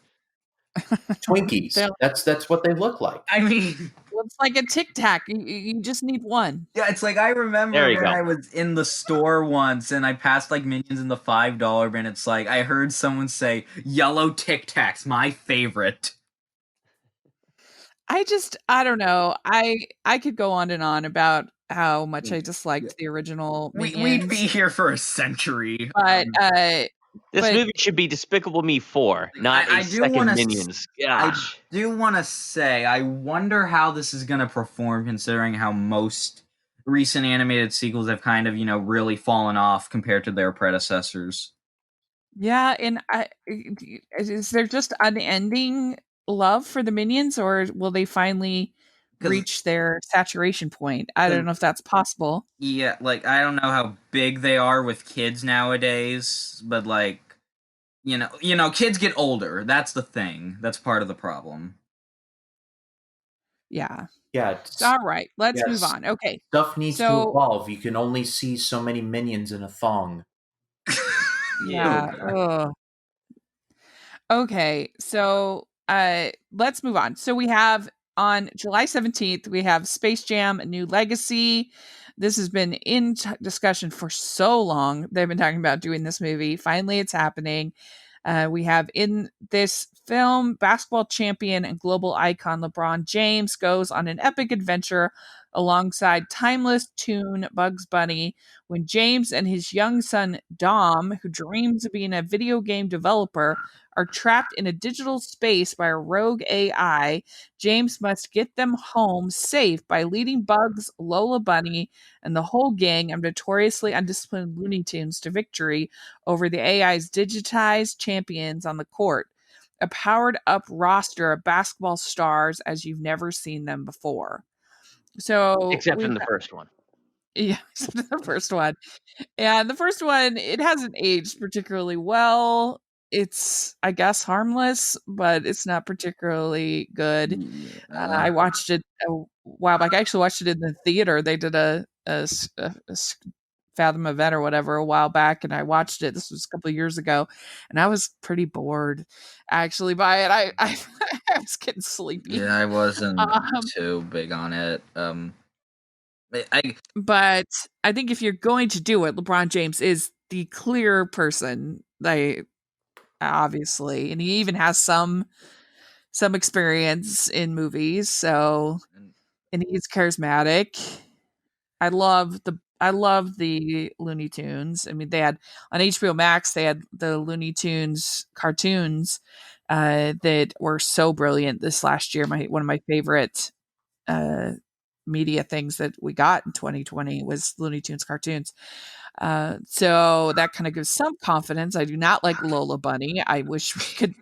Twinkies. That's what they look like. I mean, Looks like a Tic Tac. You just need one. yeah, it's like I remember There you when go. I was in the store once and I passed like Minions in the $5 bin. It's like I heard someone say, "Yellow Tic Tacs, my favorite." I don't know. I could go on and on about how much I disliked the original We'd Minions. be here for a century. But This but movie should be Despicable Me 4, not I a do second wanna Minions. I Gosh. do want to say, I wonder how this is going to perform considering how most recent animated sequels have kind of, really fallen off compared to their predecessors. yeah, and is there just unending love for the Minions, or will they finally 'Cause- reach their saturation point? I don't know if that's possible. Yeah, like, I don't know how big they are with kids nowadays, but like, kids get older. That's the thing. That's part of the problem. Yeah. Yeah. All right, let's Yes. move on. Okay. Stuff needs to So evolve. You can only see so many minions in a thong. yeah. Ugh. Okay, so let's move on. So we have on July 17th, we have Space Jam: A New Legacy. This has been in discussion for so long. They've been talking about doing this movie. Finally, it's happening. We have in this film, basketball champion and global icon LeBron James goes on an epic adventure alongside timeless tune Bugs Bunny when James and his young son Dom, who dreams of being a video game developer, are trapped in a digital space by a rogue AI. James must get them home safe by leading Bugs, Lola Bunny, and the whole gang of notoriously undisciplined Looney Tunes to victory over the AI's digitized champions on the court. A powered up roster of basketball stars as you've never seen them before. So Except we've in the got, first one. yeah, the first one. And the first one, it hasn't aged particularly well. It's, I guess, harmless, but it's not particularly good. I watched it a while back. I actually watched it in the theater. They did a Fathom event or whatever a while back, and I watched it. This was a couple of years ago, and I was pretty bored actually by it. I I was getting sleepy. Yeah, I wasn't Um, too big on it. but I think if you're going to do it, LeBron James is the clear person. Like obviously, and he even has some experience in movies. So, and he's charismatic. I love the Looney Tunes. I mean, they had on HBO Max, they had the Looney Tunes cartoons that were so brilliant this last year. One of my favorite media things that we got in 2020 was Looney Tunes cartoons. So that kind of gives some confidence. I do not like Lola Bunny. I wish we could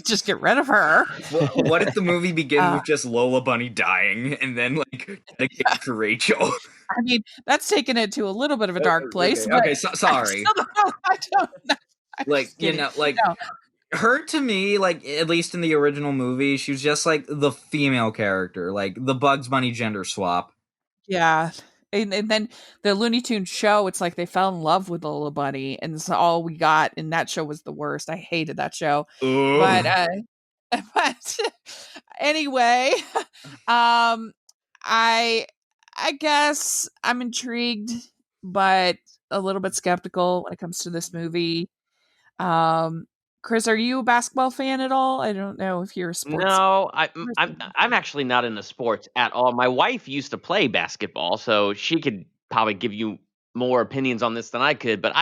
just get rid of her. What if the movie begins with just Lola Bunny dying and then like dedicated to Rachel? I mean, that's taken it to a little bit of a dark place. Okay, sorry. I don't know. Like, No. her to me, like, at least in the original movie, she was just like the female character, like the Bugs Bunny gender swap. Yeah. And then the Looney Tunes show, it's like they fell in love with Lola Bunny, and it's all we got. And that show was the worst. I hated that show. Ooh. But anyway, I guess I'm intrigued, but a little bit skeptical when it comes to this movie. Chris, are you a basketball fan at all? I don't know if you're a sports. No, I'm actually not into sports at all. My wife used to play basketball, so she could probably give you more opinions on this than I could. But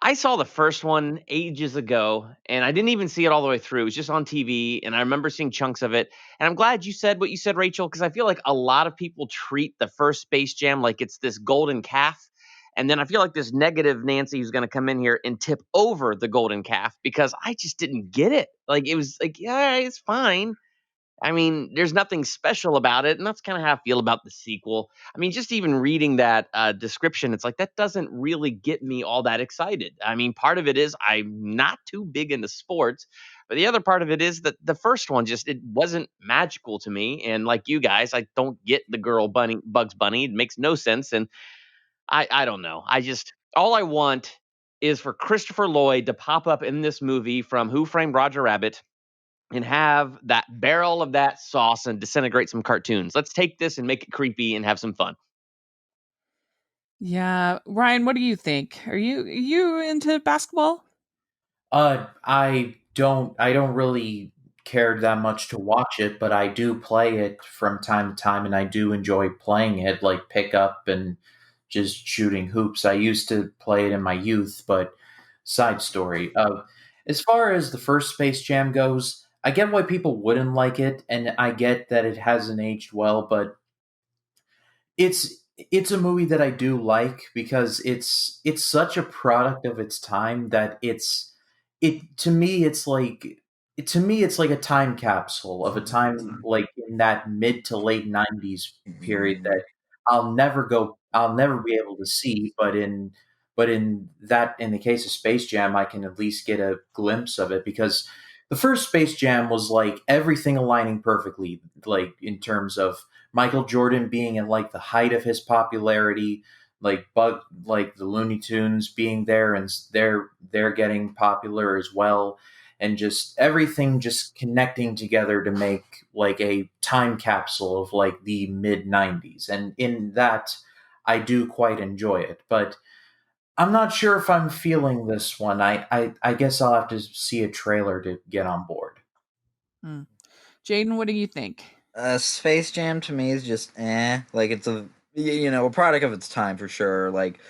I saw the first one ages ago, and I didn't even see it all the way through. It was just on TV, and I remember seeing chunks of it. And I'm glad you said what you said, Rachel, because I feel like a lot of people treat the first Space Jam like it's this golden calf. And then I feel like this negative Nancy who's going to come in here and tip over the golden calf because I just didn't get it. Like, it was like, yeah, it's fine. I mean, there's nothing special about it, and that's kind of how I feel about the sequel. I mean, just even reading that description, it's like that doesn't really get me all that excited. I mean, part of it is I'm not too big into sports, but the other part of it is that the first one it wasn't magical to me. And like you guys, I don't get the girl bunny Bugs Bunny. It makes no sense, and I don't know. All I want is for Christopher Lloyd to pop up in this movie from Who Framed Roger Rabbit and have that barrel of that sauce and disintegrate some cartoons. Let's take this and make it creepy and have some fun. Yeah, Ryan, what do you think? Are you into basketball? I don't really care that much to watch it, but I do play it from time to time, and I do enjoy playing it, like pickup and just shooting hoops. I used to play it in my youth, but side story. As far as the first Space Jam goes, I get why people wouldn't like it, and I get that it hasn't aged well, but it's a movie that I do like because it's such a product of its time that it to me it's like it's like a time capsule of a time like in that mid to late 90s period that I'll never be able to see, but in the case of Space Jam I can at least get a glimpse of it because the first Space Jam was like everything aligning perfectly, like in terms of Michael Jordan being at like the height of his popularity, like the Looney Tunes being there and they're getting popular as well, and just everything just connecting together to make like a time capsule of like the mid '90s, and in that I do quite enjoy it, but. I'm not sure if I'm feeling this one. I guess I'll have to see a trailer to get on board. Hmm. Jaden, what do you think? Space Jam to me is just like it's a product of its time for sure. Like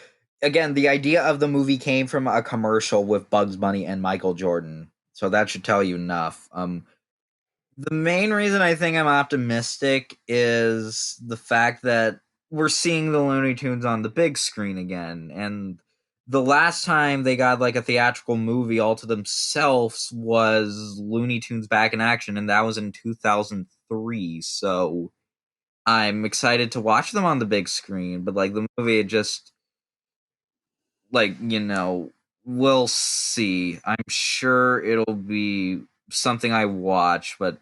again, the idea of the movie came from a commercial with Bugs Bunny and Michael Jordan, so that should tell you enough. The main reason I think I'm optimistic is the fact that we're seeing the Looney Tunes on the big screen again, and the last time they got like a theatrical movie all to themselves was Looney Tunes Back in Action, and that was in 2003. So I'm excited to watch them on the big screen, but like the movie, it just like we'll see. I'm sure it'll be something I watch, but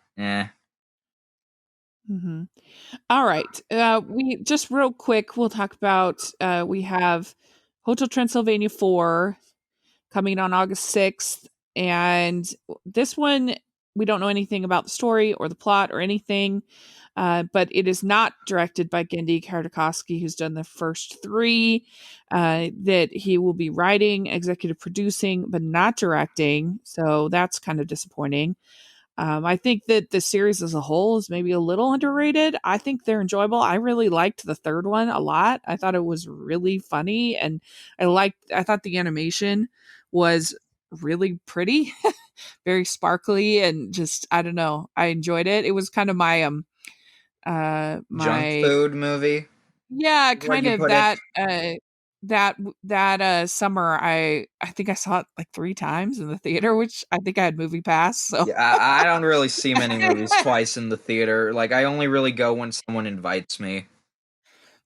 Mm-hmm. All right. We just real quick, we'll talk about we have Hotel Transylvania 4 coming on August 6th. And this one, we don't know anything about the story or the plot or anything. But it is not directed by Gendy Kartakovsky, who's done the first three. That he will be writing, executive producing, but not directing. So that's kind of disappointing. I think that the series as a whole is maybe a little underrated. I think they're enjoyable. I really liked the third one a lot. I thought it was really funny, and I thought the animation was really pretty, very sparkly, and just I don't know. I enjoyed it. It was kind of my junk my food movie. yeah, What kind you of put it? that summer I think I saw it like 3 times in the theater, which I think I had movie pass, so Yeah, I don't really see many movies twice in the theater. Like I only really go when someone invites me.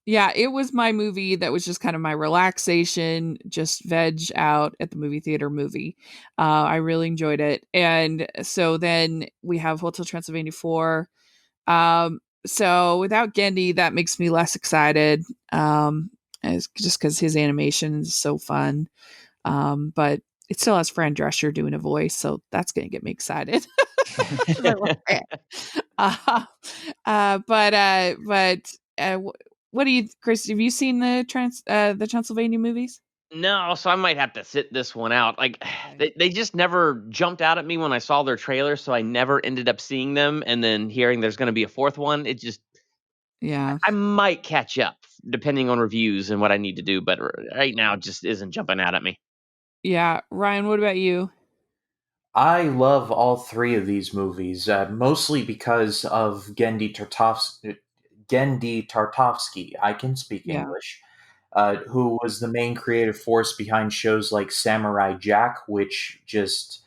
yeah, it was my movie that was just kind of my relaxation, just veg out at the movie theater movie. I really enjoyed it. And so then we have Hotel Transylvania 4. So without Gendy, that makes me less excited. Just because his animation is so fun. But it still has Fran Drescher doing a voice, so that's going to get me excited. uh, but what do you, Chris? Have you seen the Transylvania movies? No, so I might have to sit this one out. Like they just never jumped out at me when I saw their trailer, so I never ended up seeing them. And then hearing there's going to be a fourth one, it just Yeah, I might catch up depending on reviews and what I need to do. But right now, it just isn't jumping out at me. yeah. Ryan, what about you? I love all three of these movies, mostly because of Gendy Tartovsky. I can speak Yeah, English. Who was the main creative force behind shows like Samurai Jack, which is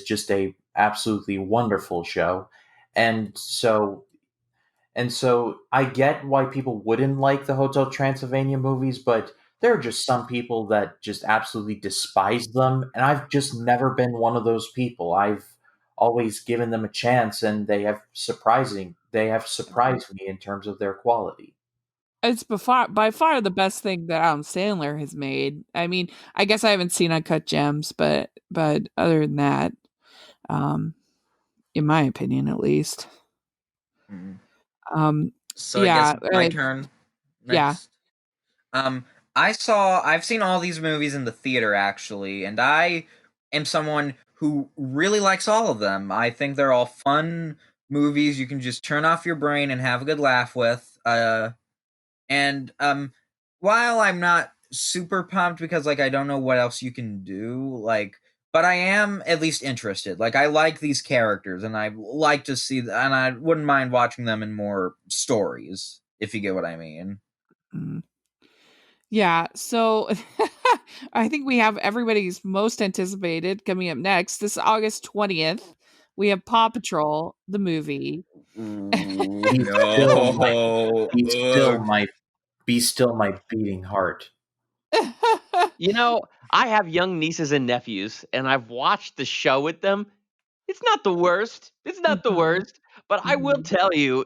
just a absolutely wonderful show, and so I get why people wouldn't like the Hotel Transylvania movies, but there are just some people that just absolutely despise them, and I've just never been one of those people. I've always given them a chance, and they have surprised me in terms of their quality. it's by far the best thing that Adam Sandler has made. I mean, I guess I haven't seen Uncut Gems, but other than that, um, in my opinion, at least. So I Yeah, guess it's my turn yeah. next. I've seen all these movies in the theater actually, and I am someone who really likes all of them. I think they're all fun movies you can just turn off your brain and have a good laugh with. And while I'm not super pumped because like I don't know what else you can do, like but I am at least interested. Like I like these characters and I like to see and I wouldn't mind watching them in more stories, if you get what I mean. Mm. Yeah, so I think we have everybody's most anticipated coming up next. This August 20th, we have Paw Patrol, the movie. Be still my, No. be still Ugh. my, be still my beating heart. You know, I have young nieces and nephews, and I've watched the show with them. It's not the worst. It's not the Mhm, worst. But I will mhm. tell you,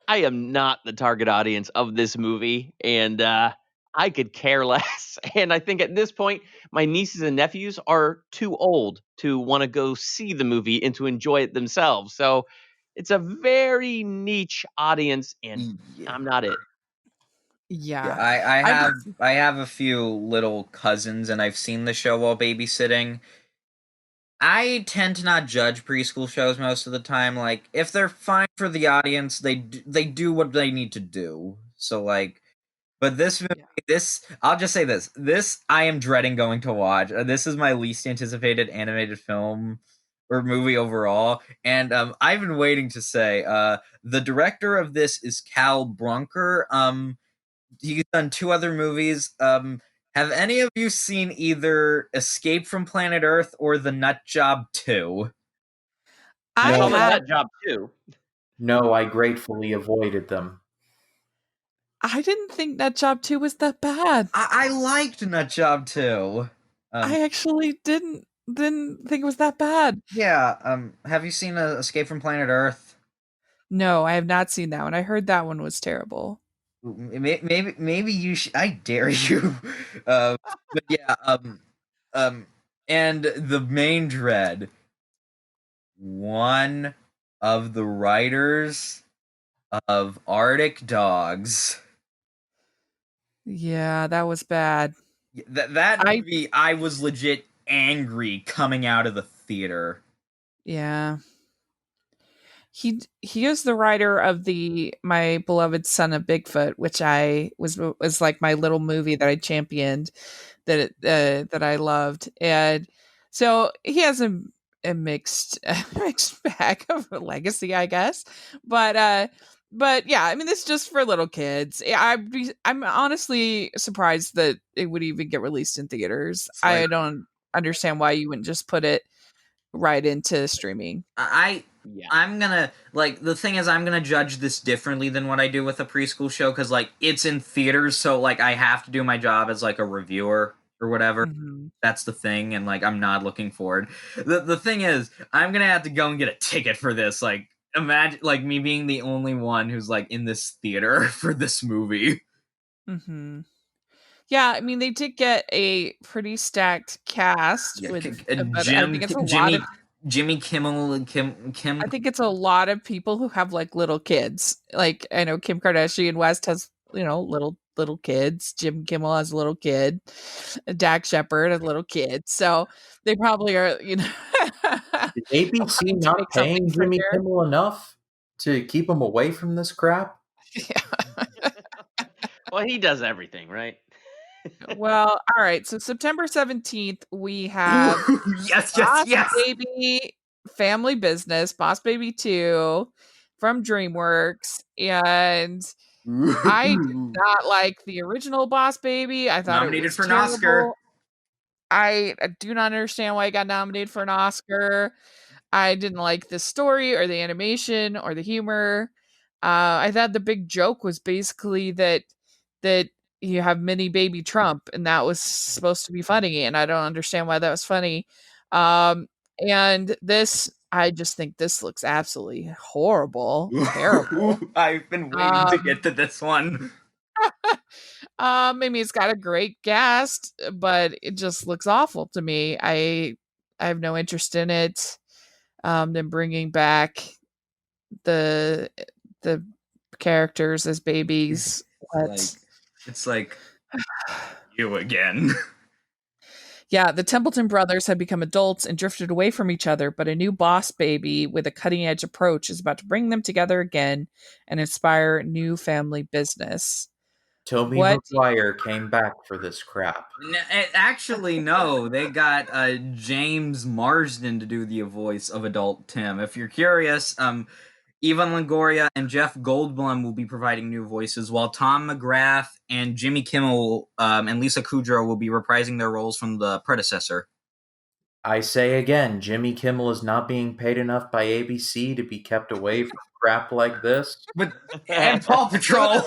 I am not the target audience of this movie, and I could care less. And I think at this point, my nieces and nephews are too old to want to go see the movie and to enjoy it themselves. So it's a very niche audience, and Yeah. I'm not it. Yeah, Yeah. I I've have a few little cousins and I've seen the show while babysitting. I tend to not judge preschool shows most of the time. Like if they're fine for the audience, they do what they need to do. So like, but this movie, Yeah. this I'll just say this: this I am dreading going to watch. This is my least anticipated animated film or movie overall, and I've been waiting to say the director of this is Cal Brunker. He's done two other movies. Have any of you seen either Escape from Planet Earth or The Nut Job 2? I I saw the No, have nut job too. no, I gratefully avoided them. I didn't think that job 2 was that bad. I liked Nut Job 2. I actually didn't think it was that bad. Yeah, have you seen Escape from Planet Earth? No, I have not seen that one. I heard that one was terrible. Maybe you should. I dare you. Uh, but yeah, um, and the main dread, one of the writers of Arctic Dogs. Yeah, that was bad. That I movie, I was legit angry coming out of the theater. yeah. He is the writer of the My Beloved Son of Bigfoot, which I was like my little movie that I championed that I loved. And so he has a mixed mixed bag of legacy, I guess. But yeah, I mean, this is just for little kids. I'm honestly surprised that it would even get released in theaters. It's like I don't understand why you wouldn't just put it right into streaming. Yeah. I'm gonna like the thing is I'm gonna judge this differently than what I do with a preschool show because like it's in theaters, so like I have to do my job as like a reviewer or whatever. Mhm. That's the thing, and like I'm not looking forward. The thing is, I'm gonna have to go and get a ticket for this. Like imagine like me being the only one who's like in this theater for this movie. Mhm. Yeah, I mean, they did get a pretty stacked cast Yeah, with but I Jim, think it's a lot of Jimmy Kimmel, Kim. I think it's a lot of people who have, like, little kids. Like, I know Kim Kardashian West has, little kids. Jim Kimmel has a little kid. Dax Shepard has a little kid. So, they probably are, Is ABC wanting to not make something paying for Jimmy their Kimmel enough to keep him away from this crap? Yeah. Well, he does everything, right? Well, alright, so September 17th, we have Yes, yes, Boss yes. Baby Family Business, Boss Baby 2 from DreamWorks, and I did not like the original Boss Baby. I thought it Nominated was for an Oscar. terrible. I do not understand why it got nominated for an Oscar. I didn't like the story or the animation or the humor. I thought the big joke was basically that you have mini baby Trump, and that was supposed to be funny, and I don't understand why that was funny. Um, and this, I just think this looks absolutely horrible, terrible. I've been waiting to Um, get to this one. I mean, it's got a great cast, but it just looks awful to me. I have no interest in it. them bringing back the characters as babies. It's like you again. Yeah, the Templeton brothers have become adults and drifted away from each other, but a new boss baby with a cutting edge approach is about to bring them together again and inspire new family business. Toby What? Maguire came back for this crap. Actually, no. They got James Marsden to do the voice of adult Tim. If you're curious, Evan Longoria and Jeff Goldblum will be providing new voices, while Tom McGrath and Jimmy Kimmel and Lisa Kudrow will be reprising their roles from the predecessor. I say again, Jimmy Kimmel is not being paid enough by ABC to be kept away from crap like this. But and Paw Patrol.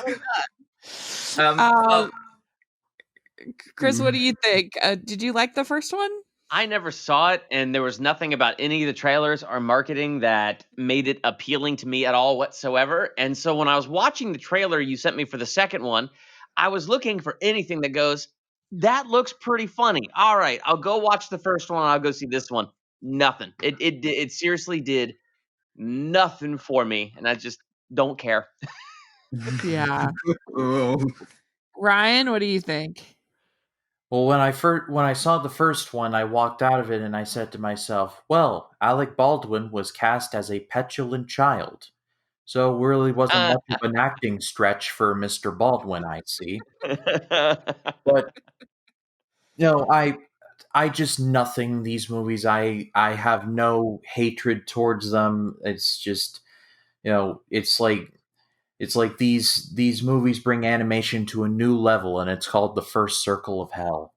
Chris, what do you think? Did you like the first one? I never saw it, and there was nothing about any of the trailers or marketing that made it appealing to me at all whatsoever. And so when I was watching the trailer you sent me for the second one, I was looking for anything that goes, that looks pretty funny. All right, I'll go watch the first one. I'll go see this one. Nothing. It seriously did nothing for me, and I just don't care. Yeah. Ryan, what do you think? Well, when I saw the first one, I walked out of it and I said to myself, well, Alec Baldwin was cast as a petulant child. So it really wasn't much of an acting stretch for Mr. Baldwin, I see. But I just nothing these movies. I have no hatred towards them. It's just it's like these movies bring animation to a new level, and it's called the first circle of hell.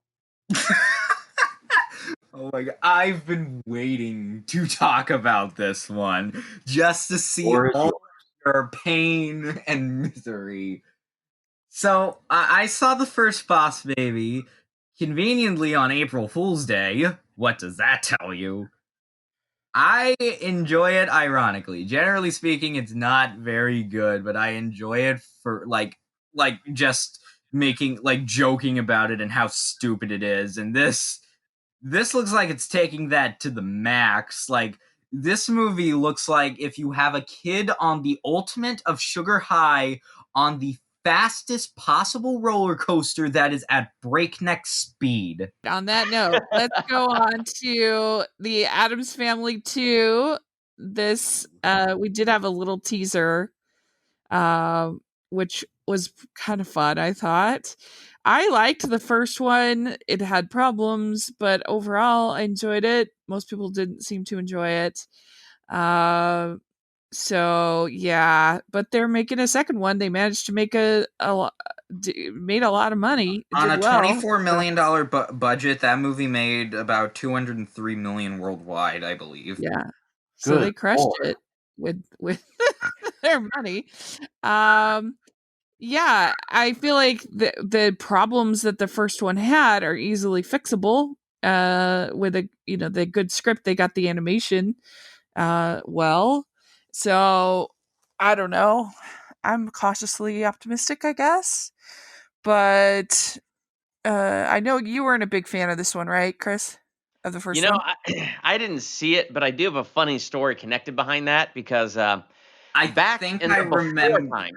Oh my god, I've been waiting to talk about this one just to see all your pain and misery. So, I saw the first Boss Baby conveniently on April Fool's Day. What does that tell you? I enjoy it ironically. Generally speaking, it's not very good, but I enjoy it for like just making joking about it and how stupid it is. And this looks like it's taking that to the max. Like, this movie looks like if you have a kid on the ultimate of sugar high on the fastest possible roller coaster that is at breakneck speed. On that note, let's go on to the Addams Family 2. This we did have a little teaser, which was kind of fun, I thought. I liked the first one. It had problems, but overall I enjoyed it. Most people didn't seem to enjoy it. So yeah, but they're making a second one. They managed to make made a lot of money. On a $24 million budget, that movie made about $203 million worldwide, I believe. Yeah, so they crushed it with their money. Yeah, I feel like the problems that the first one had are easily fixable. With the good script, they got the animation well. So I don't know. I'm cautiously optimistic, I guess. But I know you weren't a big fan of this one, right, Chris? Of the first one? I didn't see it, but I do have a funny story connected behind that because I think I remember. Time.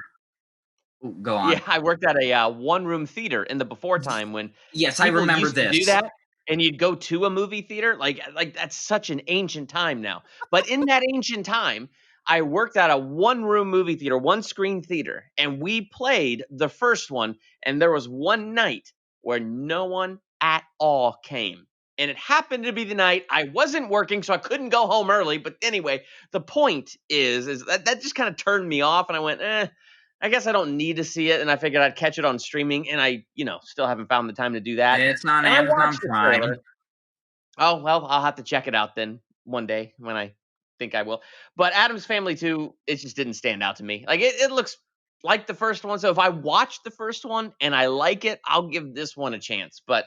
Go on. Yeah, I worked at a one-room theater in the before time when yes, I remember used this. To do that, and you'd go to a movie theater. Like that's such an ancient time now. But in that ancient time, I worked at a one-room movie theater, one-screen theater, and we played the first one. And there was one night where no one at all came. And it happened to be the night I wasn't working, so I couldn't go home early. But anyway, the point is that just kind of turned me off, and I went, I guess I don't need to see it, and I figured I'd catch it on streaming, and I, still haven't found the time to do that. It's on Amazon Prime. Oh, well, I'll have to check it out then one day when I think I will. But Addams Family 2, it just didn't stand out to me. Like, it looks like the first one, so if I watch the first one and I like it, I'll give this one a chance. But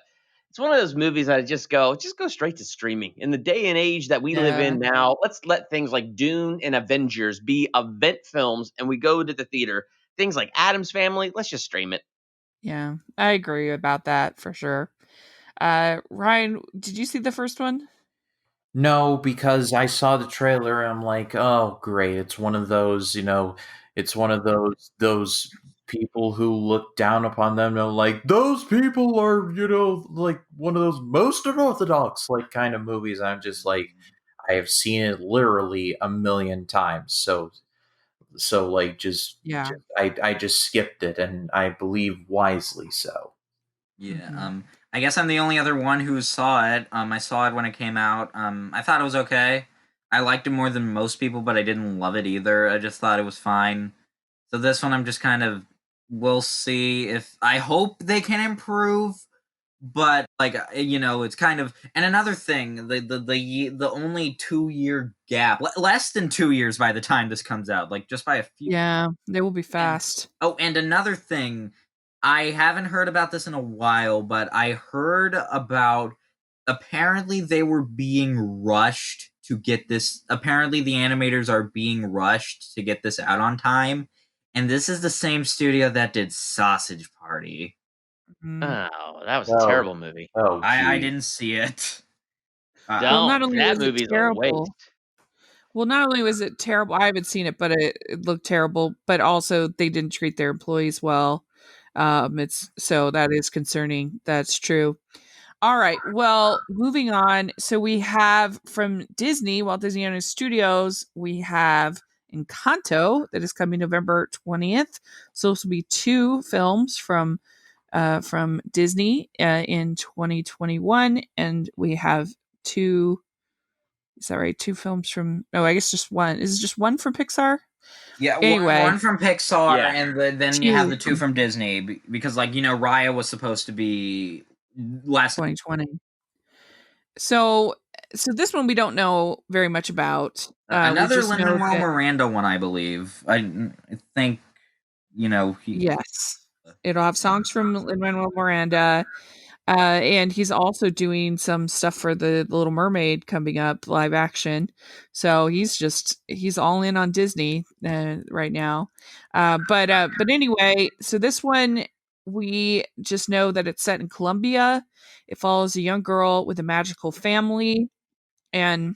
it's one of those movies that I just go straight to streaming. In the day and age that we live in now, let's let things like Dune and Avengers be event films, and we go to the theater. Things like Addams Family, let's just stream it. Yeah, I agree about that for sure. Ryan, did you see the first one? No, because I saw the trailer and I'm like, oh great, it's one of those, it's one of those people who look down upon them and like those people are, like one of those most unorthodox like kind of movies. I'm just like I have seen it literally a million times. So like Yeah. I just skipped it and I believe wisely so. Yeah. Mhm. I guess I'm the only other one who saw it. I saw it when it came out. I thought it was okay. I liked it more than most people, but I didn't love it either. I just thought it was fine. So this one, I'm just kind of. We'll see if I hope they can improve, but like it's kind of. And another thing, the only 2 year gap, less than 2 years by the time this comes out, like just by a few. Yeah, they will be And fast. and another thing, I haven't heard about this in a while, but I heard about apparently they were being rushed to get this. Apparently, the animators are being rushed to get this out on time, and this is the same studio that did Sausage Party. Mhm. Oh, that was a Oh, terrible movie. oh I gee. didn't see it. Well, not Don't. only That was it movie's a terrible waste. well, not only was it terrible, I haven't seen it, but it looked terrible, but also they didn't treat their employees well. It's so that is concerning. That's true. All right. Well, moving on. So we have from Disney, Walt Disney Animation Studios, we have Encanto that is coming November 20th. So this will be two films from Disney in 2021, and we have two. Is that right? Two films from? No, I guess just one. Is it just one from Pixar? Yeah, Anyway, one from Pixar, Yeah. and then you have two the two from from Disney because, like, Raya was supposed to be last. 2020. So, so this one we don't know very much about. We Another just know Lin-Manuel that Miranda one, I believe. I think he. yes, it'll have songs from Lin-Manuel Miranda. And he's also doing some stuff for the Little Mermaid coming up live action. So he's all in on Disney right now. But anyway, so this one we just know that it's set in Colombia. It follows a young girl with a magical family, and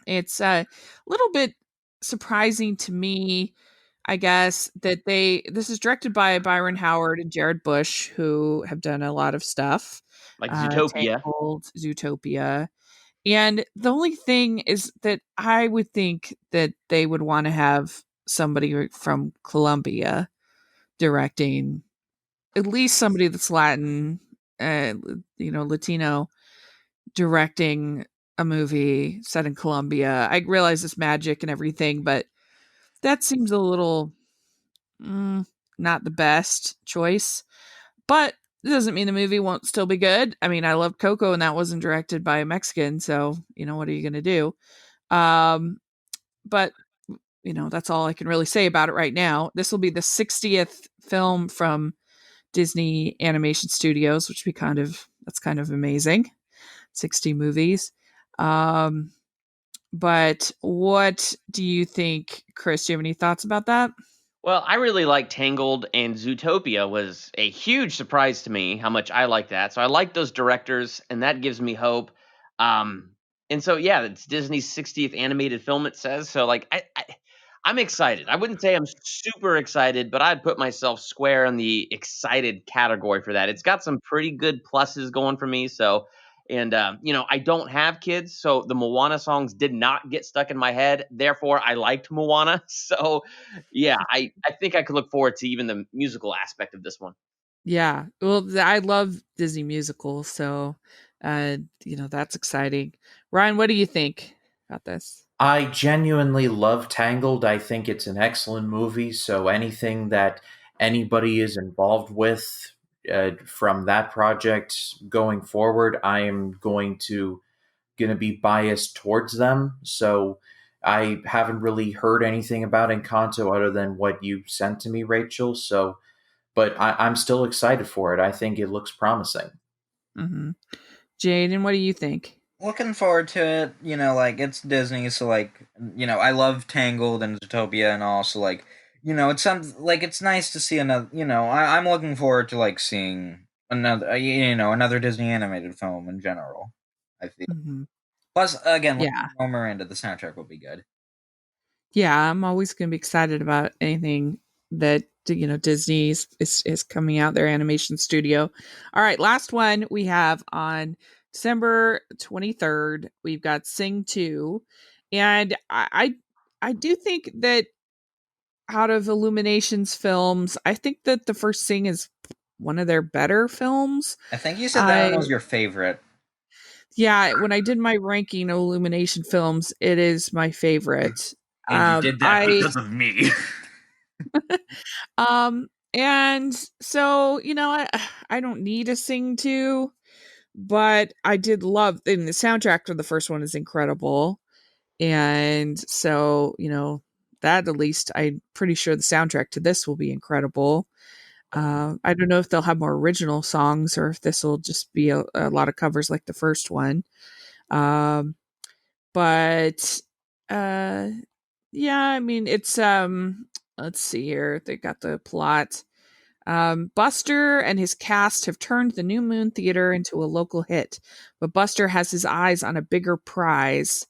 it's a little bit surprising to me, I guess, that this is directed by Byron Howard and Jared Bush, who have done a lot of stuff. Like Zootopia. Tangled, Zootopia. And the only thing is that I would think that they would want to have somebody from Colombia directing, at least somebody that's Latin, Latino, directing a movie set in Colombia. I realize it's magic and everything, but that seems a little not the best choice. But it doesn't mean the movie won't still be good. I mean, I loved Coco, and that wasn't directed by a Mexican, so what are you going to do? But that's all I can really say about it right now. This will be the 60th film from Disney Animation Studios, which that's kind of amazing. 60 movies. But what do you think, Chris? Do you have any thoughts about that? Well, I really like Tangled, and Zootopia was a huge surprise to me how much I like that. So I like those directors, and that gives me hope. And so yeah, it's Disney's 60th animated film. It says so. Like I'm excited. I wouldn't say I'm super excited, but I'd put myself square in the excited category for that. It's got some pretty good pluses going for me. So. And I don't have kids, so the Moana songs did not get stuck in my head. Therefore, I liked Moana. So, yeah, I think I could look forward to even the musical aspect of this one. Yeah. Well, I love Disney musicals, so that's exciting. Ryan, what do you think about this? I genuinely love Tangled. I think it's an excellent movie. So anything that anybody is involved with from that project going forward, I am going to be biased towards them. So I haven't really heard anything about Encanto other than what you sent to me, Rachel. So, but I'm still excited for it. I think it looks promising. Mm-hmm. Jaden, what do you think? Looking forward to it. Like, it's Disney, so like, I love Tangled and Zootopia, and also like, it's nice to see another. I'm looking forward to like seeing another Disney animated film in general. I feel. Mm-hmm. Plus, again, Yeah. Miranda, the soundtrack will be good. Yeah, I'm always going to be excited about anything that Disney is coming out, their animation studio. All right, last one we have on December 23rd. We've got Sing 2, and I do think that out of Illumination's films, I think that the first Sing is one of their better films. I think you said that one was your favorite. Yeah, when I did my ranking of Illumination films, it is my favorite. And you did that because of me. And so, I don't need a Sing 2, but I did love, and the soundtrack for the first one is incredible. And so, that at least I'm pretty sure the soundtrack to this will be incredible. I don't know if they'll have more original songs or if this will just be a lot of covers like the first one. But yeah, I mean, it's let's see here. They got the plot. Buster and his cast have turned the New Moon Theater into a local hit, but Buster has his eyes on a bigger prize,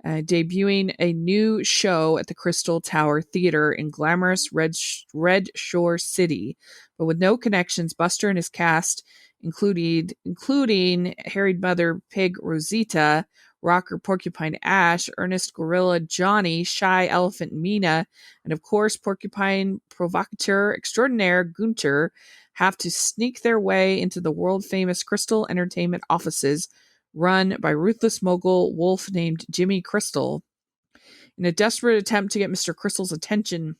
debuting a new show at the Crystal Tower Theater in glamorous Red Shore City. But with no connections, Buster and his cast, including harried mother pig Rosita, rocker porcupine Ash, earnest gorilla Johnny, shy elephant Mina, and of course porcupine provocateur extraordinaire Gunter, have to sneak their way into the world-famous Crystal Entertainment offices run by ruthless mogul wolf named Jimmy Crystal. In a desperate attempt to get Mr. Crystal's attention,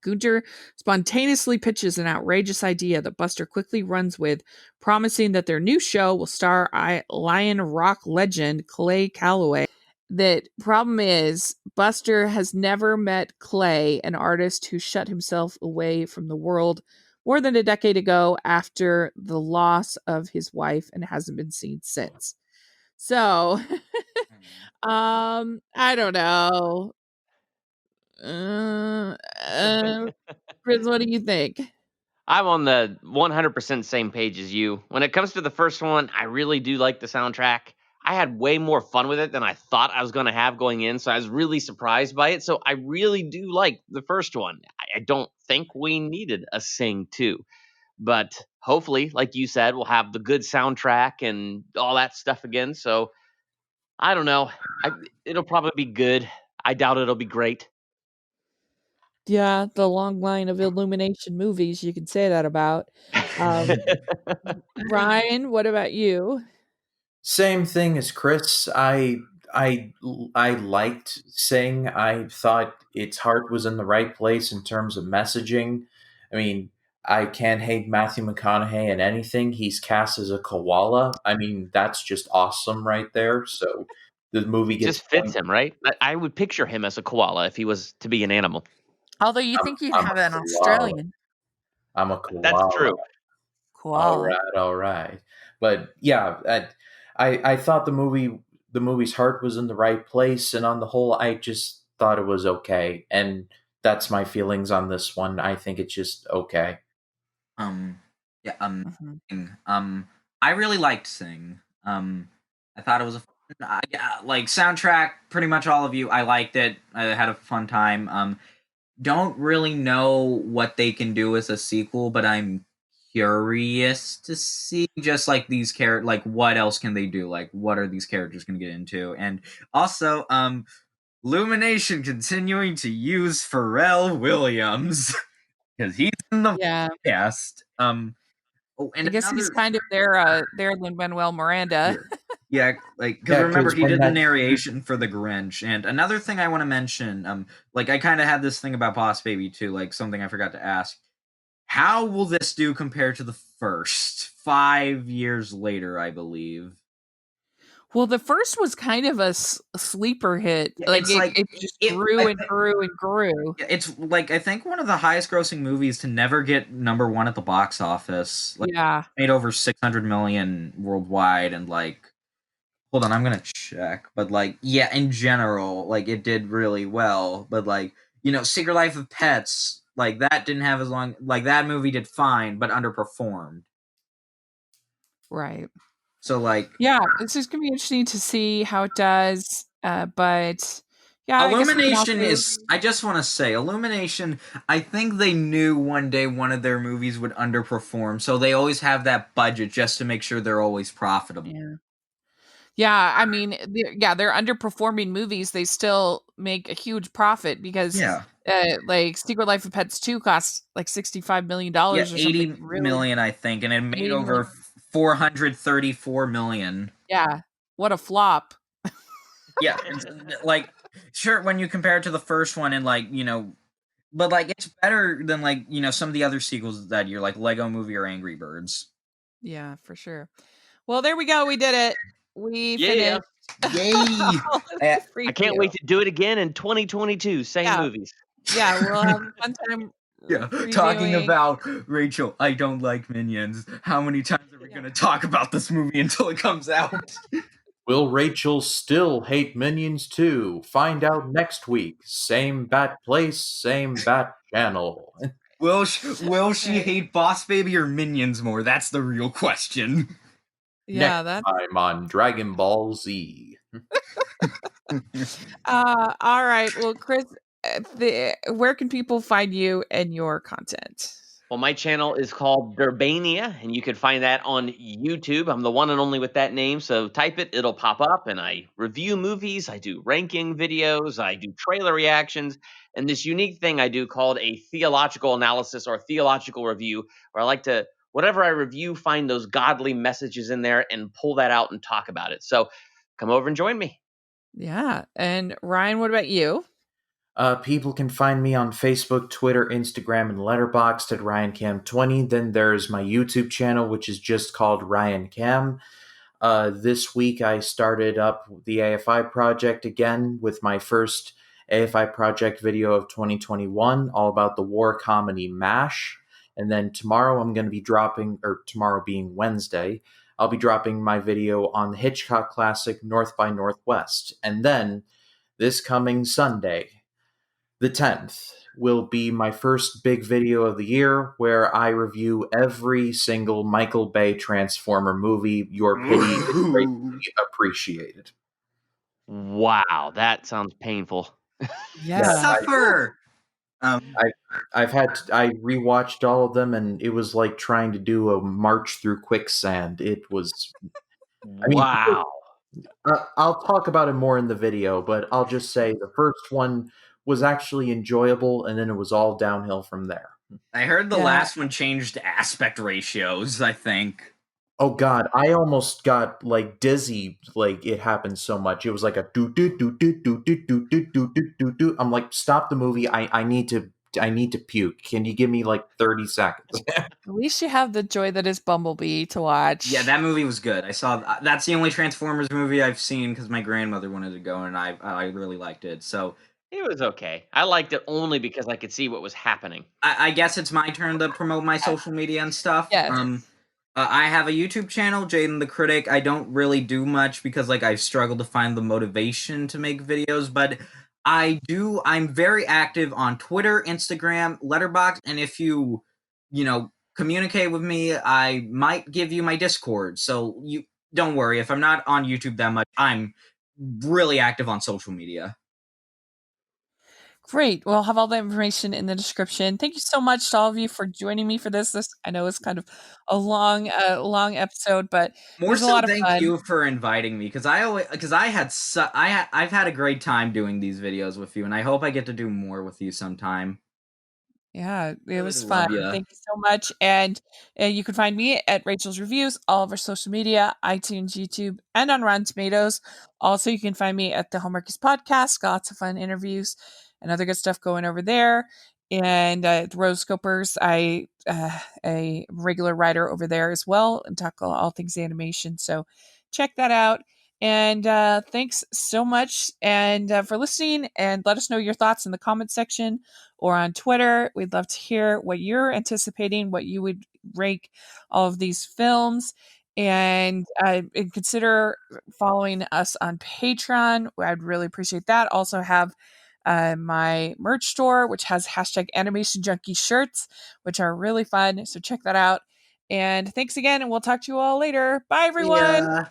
Gunter spontaneously pitches an outrageous idea that Buster quickly runs with, promising that their new show will star Lion Rock legend Clay Calloway. The problem is, Buster has never met Clay, an artist who shut himself away from the world more than a decade ago after the loss of his wife and hasn't been seen since. So, I don't know. Chris, what do you think? I'm on the 100% same page as you. When it comes to the first one, I really do like the soundtrack. I had way more fun with it than I thought I was going to have going in, so I was really surprised by it. So I really do like the first one. I don't think we needed a Sing 2. But hopefully, like you said, we'll have the good soundtrack and all that stuff again. So I don't know. It'll probably be good. I doubt it'll be great. Yeah, the long line of Illumination movies you could say that about. Ryan, what about you? Same thing as Chris. I liked Sing. I thought its heart was in the right place in terms of messaging. I mean, I can't hate Matthew McConaughey in anything. He's cast as a koala. I mean, that's just awesome right there. So the movie gets Just fits him, right? I would picture him as a koala if he was to be an animal. Although you think you'd I'm have a an koala. Australian I'm a That's koala. true. All koala. right, all right. But yeah, I thought the movie's heart was in the right place, and on the whole, I just thought it was okay, and that's my feelings on this one. I think it's just okay. Yeah, Mhm. Sing. I really liked Sing. I thought it was a fun, yeah, like soundtrack. Pretty much all of you, I liked it. I had a fun time. Don't really know what they can do as a sequel, but I'm curious to see just like these characters, like what else can they do? Like what are these characters going to get into? And also, Illumination continuing to use Pharrell Williams because he's in the Yeah, cast. Oh, I and guess he's another, kind of their Lin-Manuel Miranda. yeah, like because Yeah, remember he when did the that narration for the Grinch. And another thing I want to mention, like I kind of had this thing about Boss Baby too, like something I forgot to ask. How will this do compared to the first 5 years later? I believe. Well, the first was kind of a sleeper hit. Yeah, Like it's like it just it. grew and grew and grew. It's like I think one of the highest grossing movies to never get number one at the box office. Like Yeah. made over 600 million worldwide, and like hold on, I'm gonna check. But like yeah, in general, like it did really well. But like Secret Life of Pets, like that didn't have as long. Like that movie did fine, but underperformed. Right. So like, Yeah, it's just gonna be interesting to see how it does. But yeah, I guess we can Illumination also. is. I just want to say, Illumination. I think they knew one day one of their movies would underperform, so they always have that budget just to make sure they're always profitable. Yeah. Yeah, I mean, they're underperforming movies. They still make a huge profit because, Yeah, like Secret Life of Pets 2 costs like $65 million yeah, or something 80 really. million, I think, and it made 80 over million. 434 million. Yeah, what a flop. Yeah, it's, like, sure, when you compare it to the first one, and like, but like it's better than like some of the other sequels that year, like Lego Movie or Angry Birds. Yeah, for sure. Well, there we go. We did it. We Yeah. finished Yay! all of the I can't preview. wait to do it again in 2022. Same Yeah, movies. yeah, we'll have a fun time Yeah, talking previewing. about Rachel, I don't like Minions. How many times are we Yeah. gonna talk about this movie until it comes out? Will Rachel still hate Minions 2? Find out next week. Same bat place, same bat channel. Will she Okay. hate Boss Baby or Minions more? That's the real question. Yeah, Next that's time on Dragon Ball Z. all right. Well, Chris, where can people find you and your content? Well, my channel is called Derbania, and you can find that on YouTube. I'm the one and only with that name, so type it, it'll pop up, and I review movies, I do ranking videos, I do trailer reactions, and this unique thing I do called a theological analysis or theological review, where I like to, whatever I review, find those godly messages in there and pull that out and talk about it. So come over and join me. Yeah. And Ryan, what about you? People can find me on Facebook, Twitter, Instagram, and Letterboxd at RyanCam20. Then there's my YouTube channel, which is just called Ryan Cam. This week I started up the AFI project again with my first AFI project video of 2021, all about the war comedy MASH. And then tomorrow I'm going to be dropping, or tomorrow being Wednesday, I'll be dropping my video on the Hitchcock classic North by Northwest. And then this coming Sunday, the 10th, will be my first big video of the year where I review every single Michael Bay Transformer movie. Your pity is greatly appreciated. Wow, that sounds painful. Yeah. Suffer. I rewatched all of them, and it was like trying to do a march through quicksand. It was. I mean, Wow. I'll talk about it more in the video, but I'll just say the first one was actually enjoyable, and then it was all downhill from there. I heard the Yeah. last one changed aspect ratios, I think. Oh God, I almost got like dizzy. Like it happened so much. It was like a do do do do do do do do do do do do. I'm like, stop the movie. I need to puke. Can you give me like 30 seconds? At least you have the joy that is Bumblebee to watch. Yeah, that movie was good. I saw that's the only Transformers movie I've seen because my grandmother wanted to go, and I really liked it. So It was okay. I liked it only because I could see what was happening. I guess it's my turn to promote my social media and stuff. Yes. I have a YouTube channel, Jaden the Critic. I don't really do much because like I've struggled to find the motivation to make videos, but I do. I'm very active on Twitter, Instagram, Letterboxd, and if you communicate with me, I might give you my Discord. So you don't worry if I'm not on YouTube that much. I'm really active on social media. Great. Well, I'll have all the information in the description. Thank you so much to all of you for joining me for this. I know it's kind of a long episode, but it More was a so, lot of thank fun. you for inviting me because I've had a great time doing these videos with you, and I hope I get to do more with you sometime. Yeah, it Really was love fun. ya. Thank you so much. And you can find me at Rachel's Reviews, all of our social media, iTunes, YouTube, and on Rotten Tomatoes. Also, you can find me at the Homeworkers Podcast. Got lots of fun interviews and other good stuff going over there. And at the Rose Scopers, I a regular writer over there as well and talk all things animation. So check that out. And thanks so much and for listening. And let us know your thoughts in the comment section or on Twitter. We'd love to hear what you're anticipating, what you would rank all of these films. And consider following us on Patreon. I'd really appreciate that. Also have my merch store, which has #animation junkie shirts, which are really fun. So check that out. And thanks again, and we'll talk to you all later. Bye, everyone. Yeah.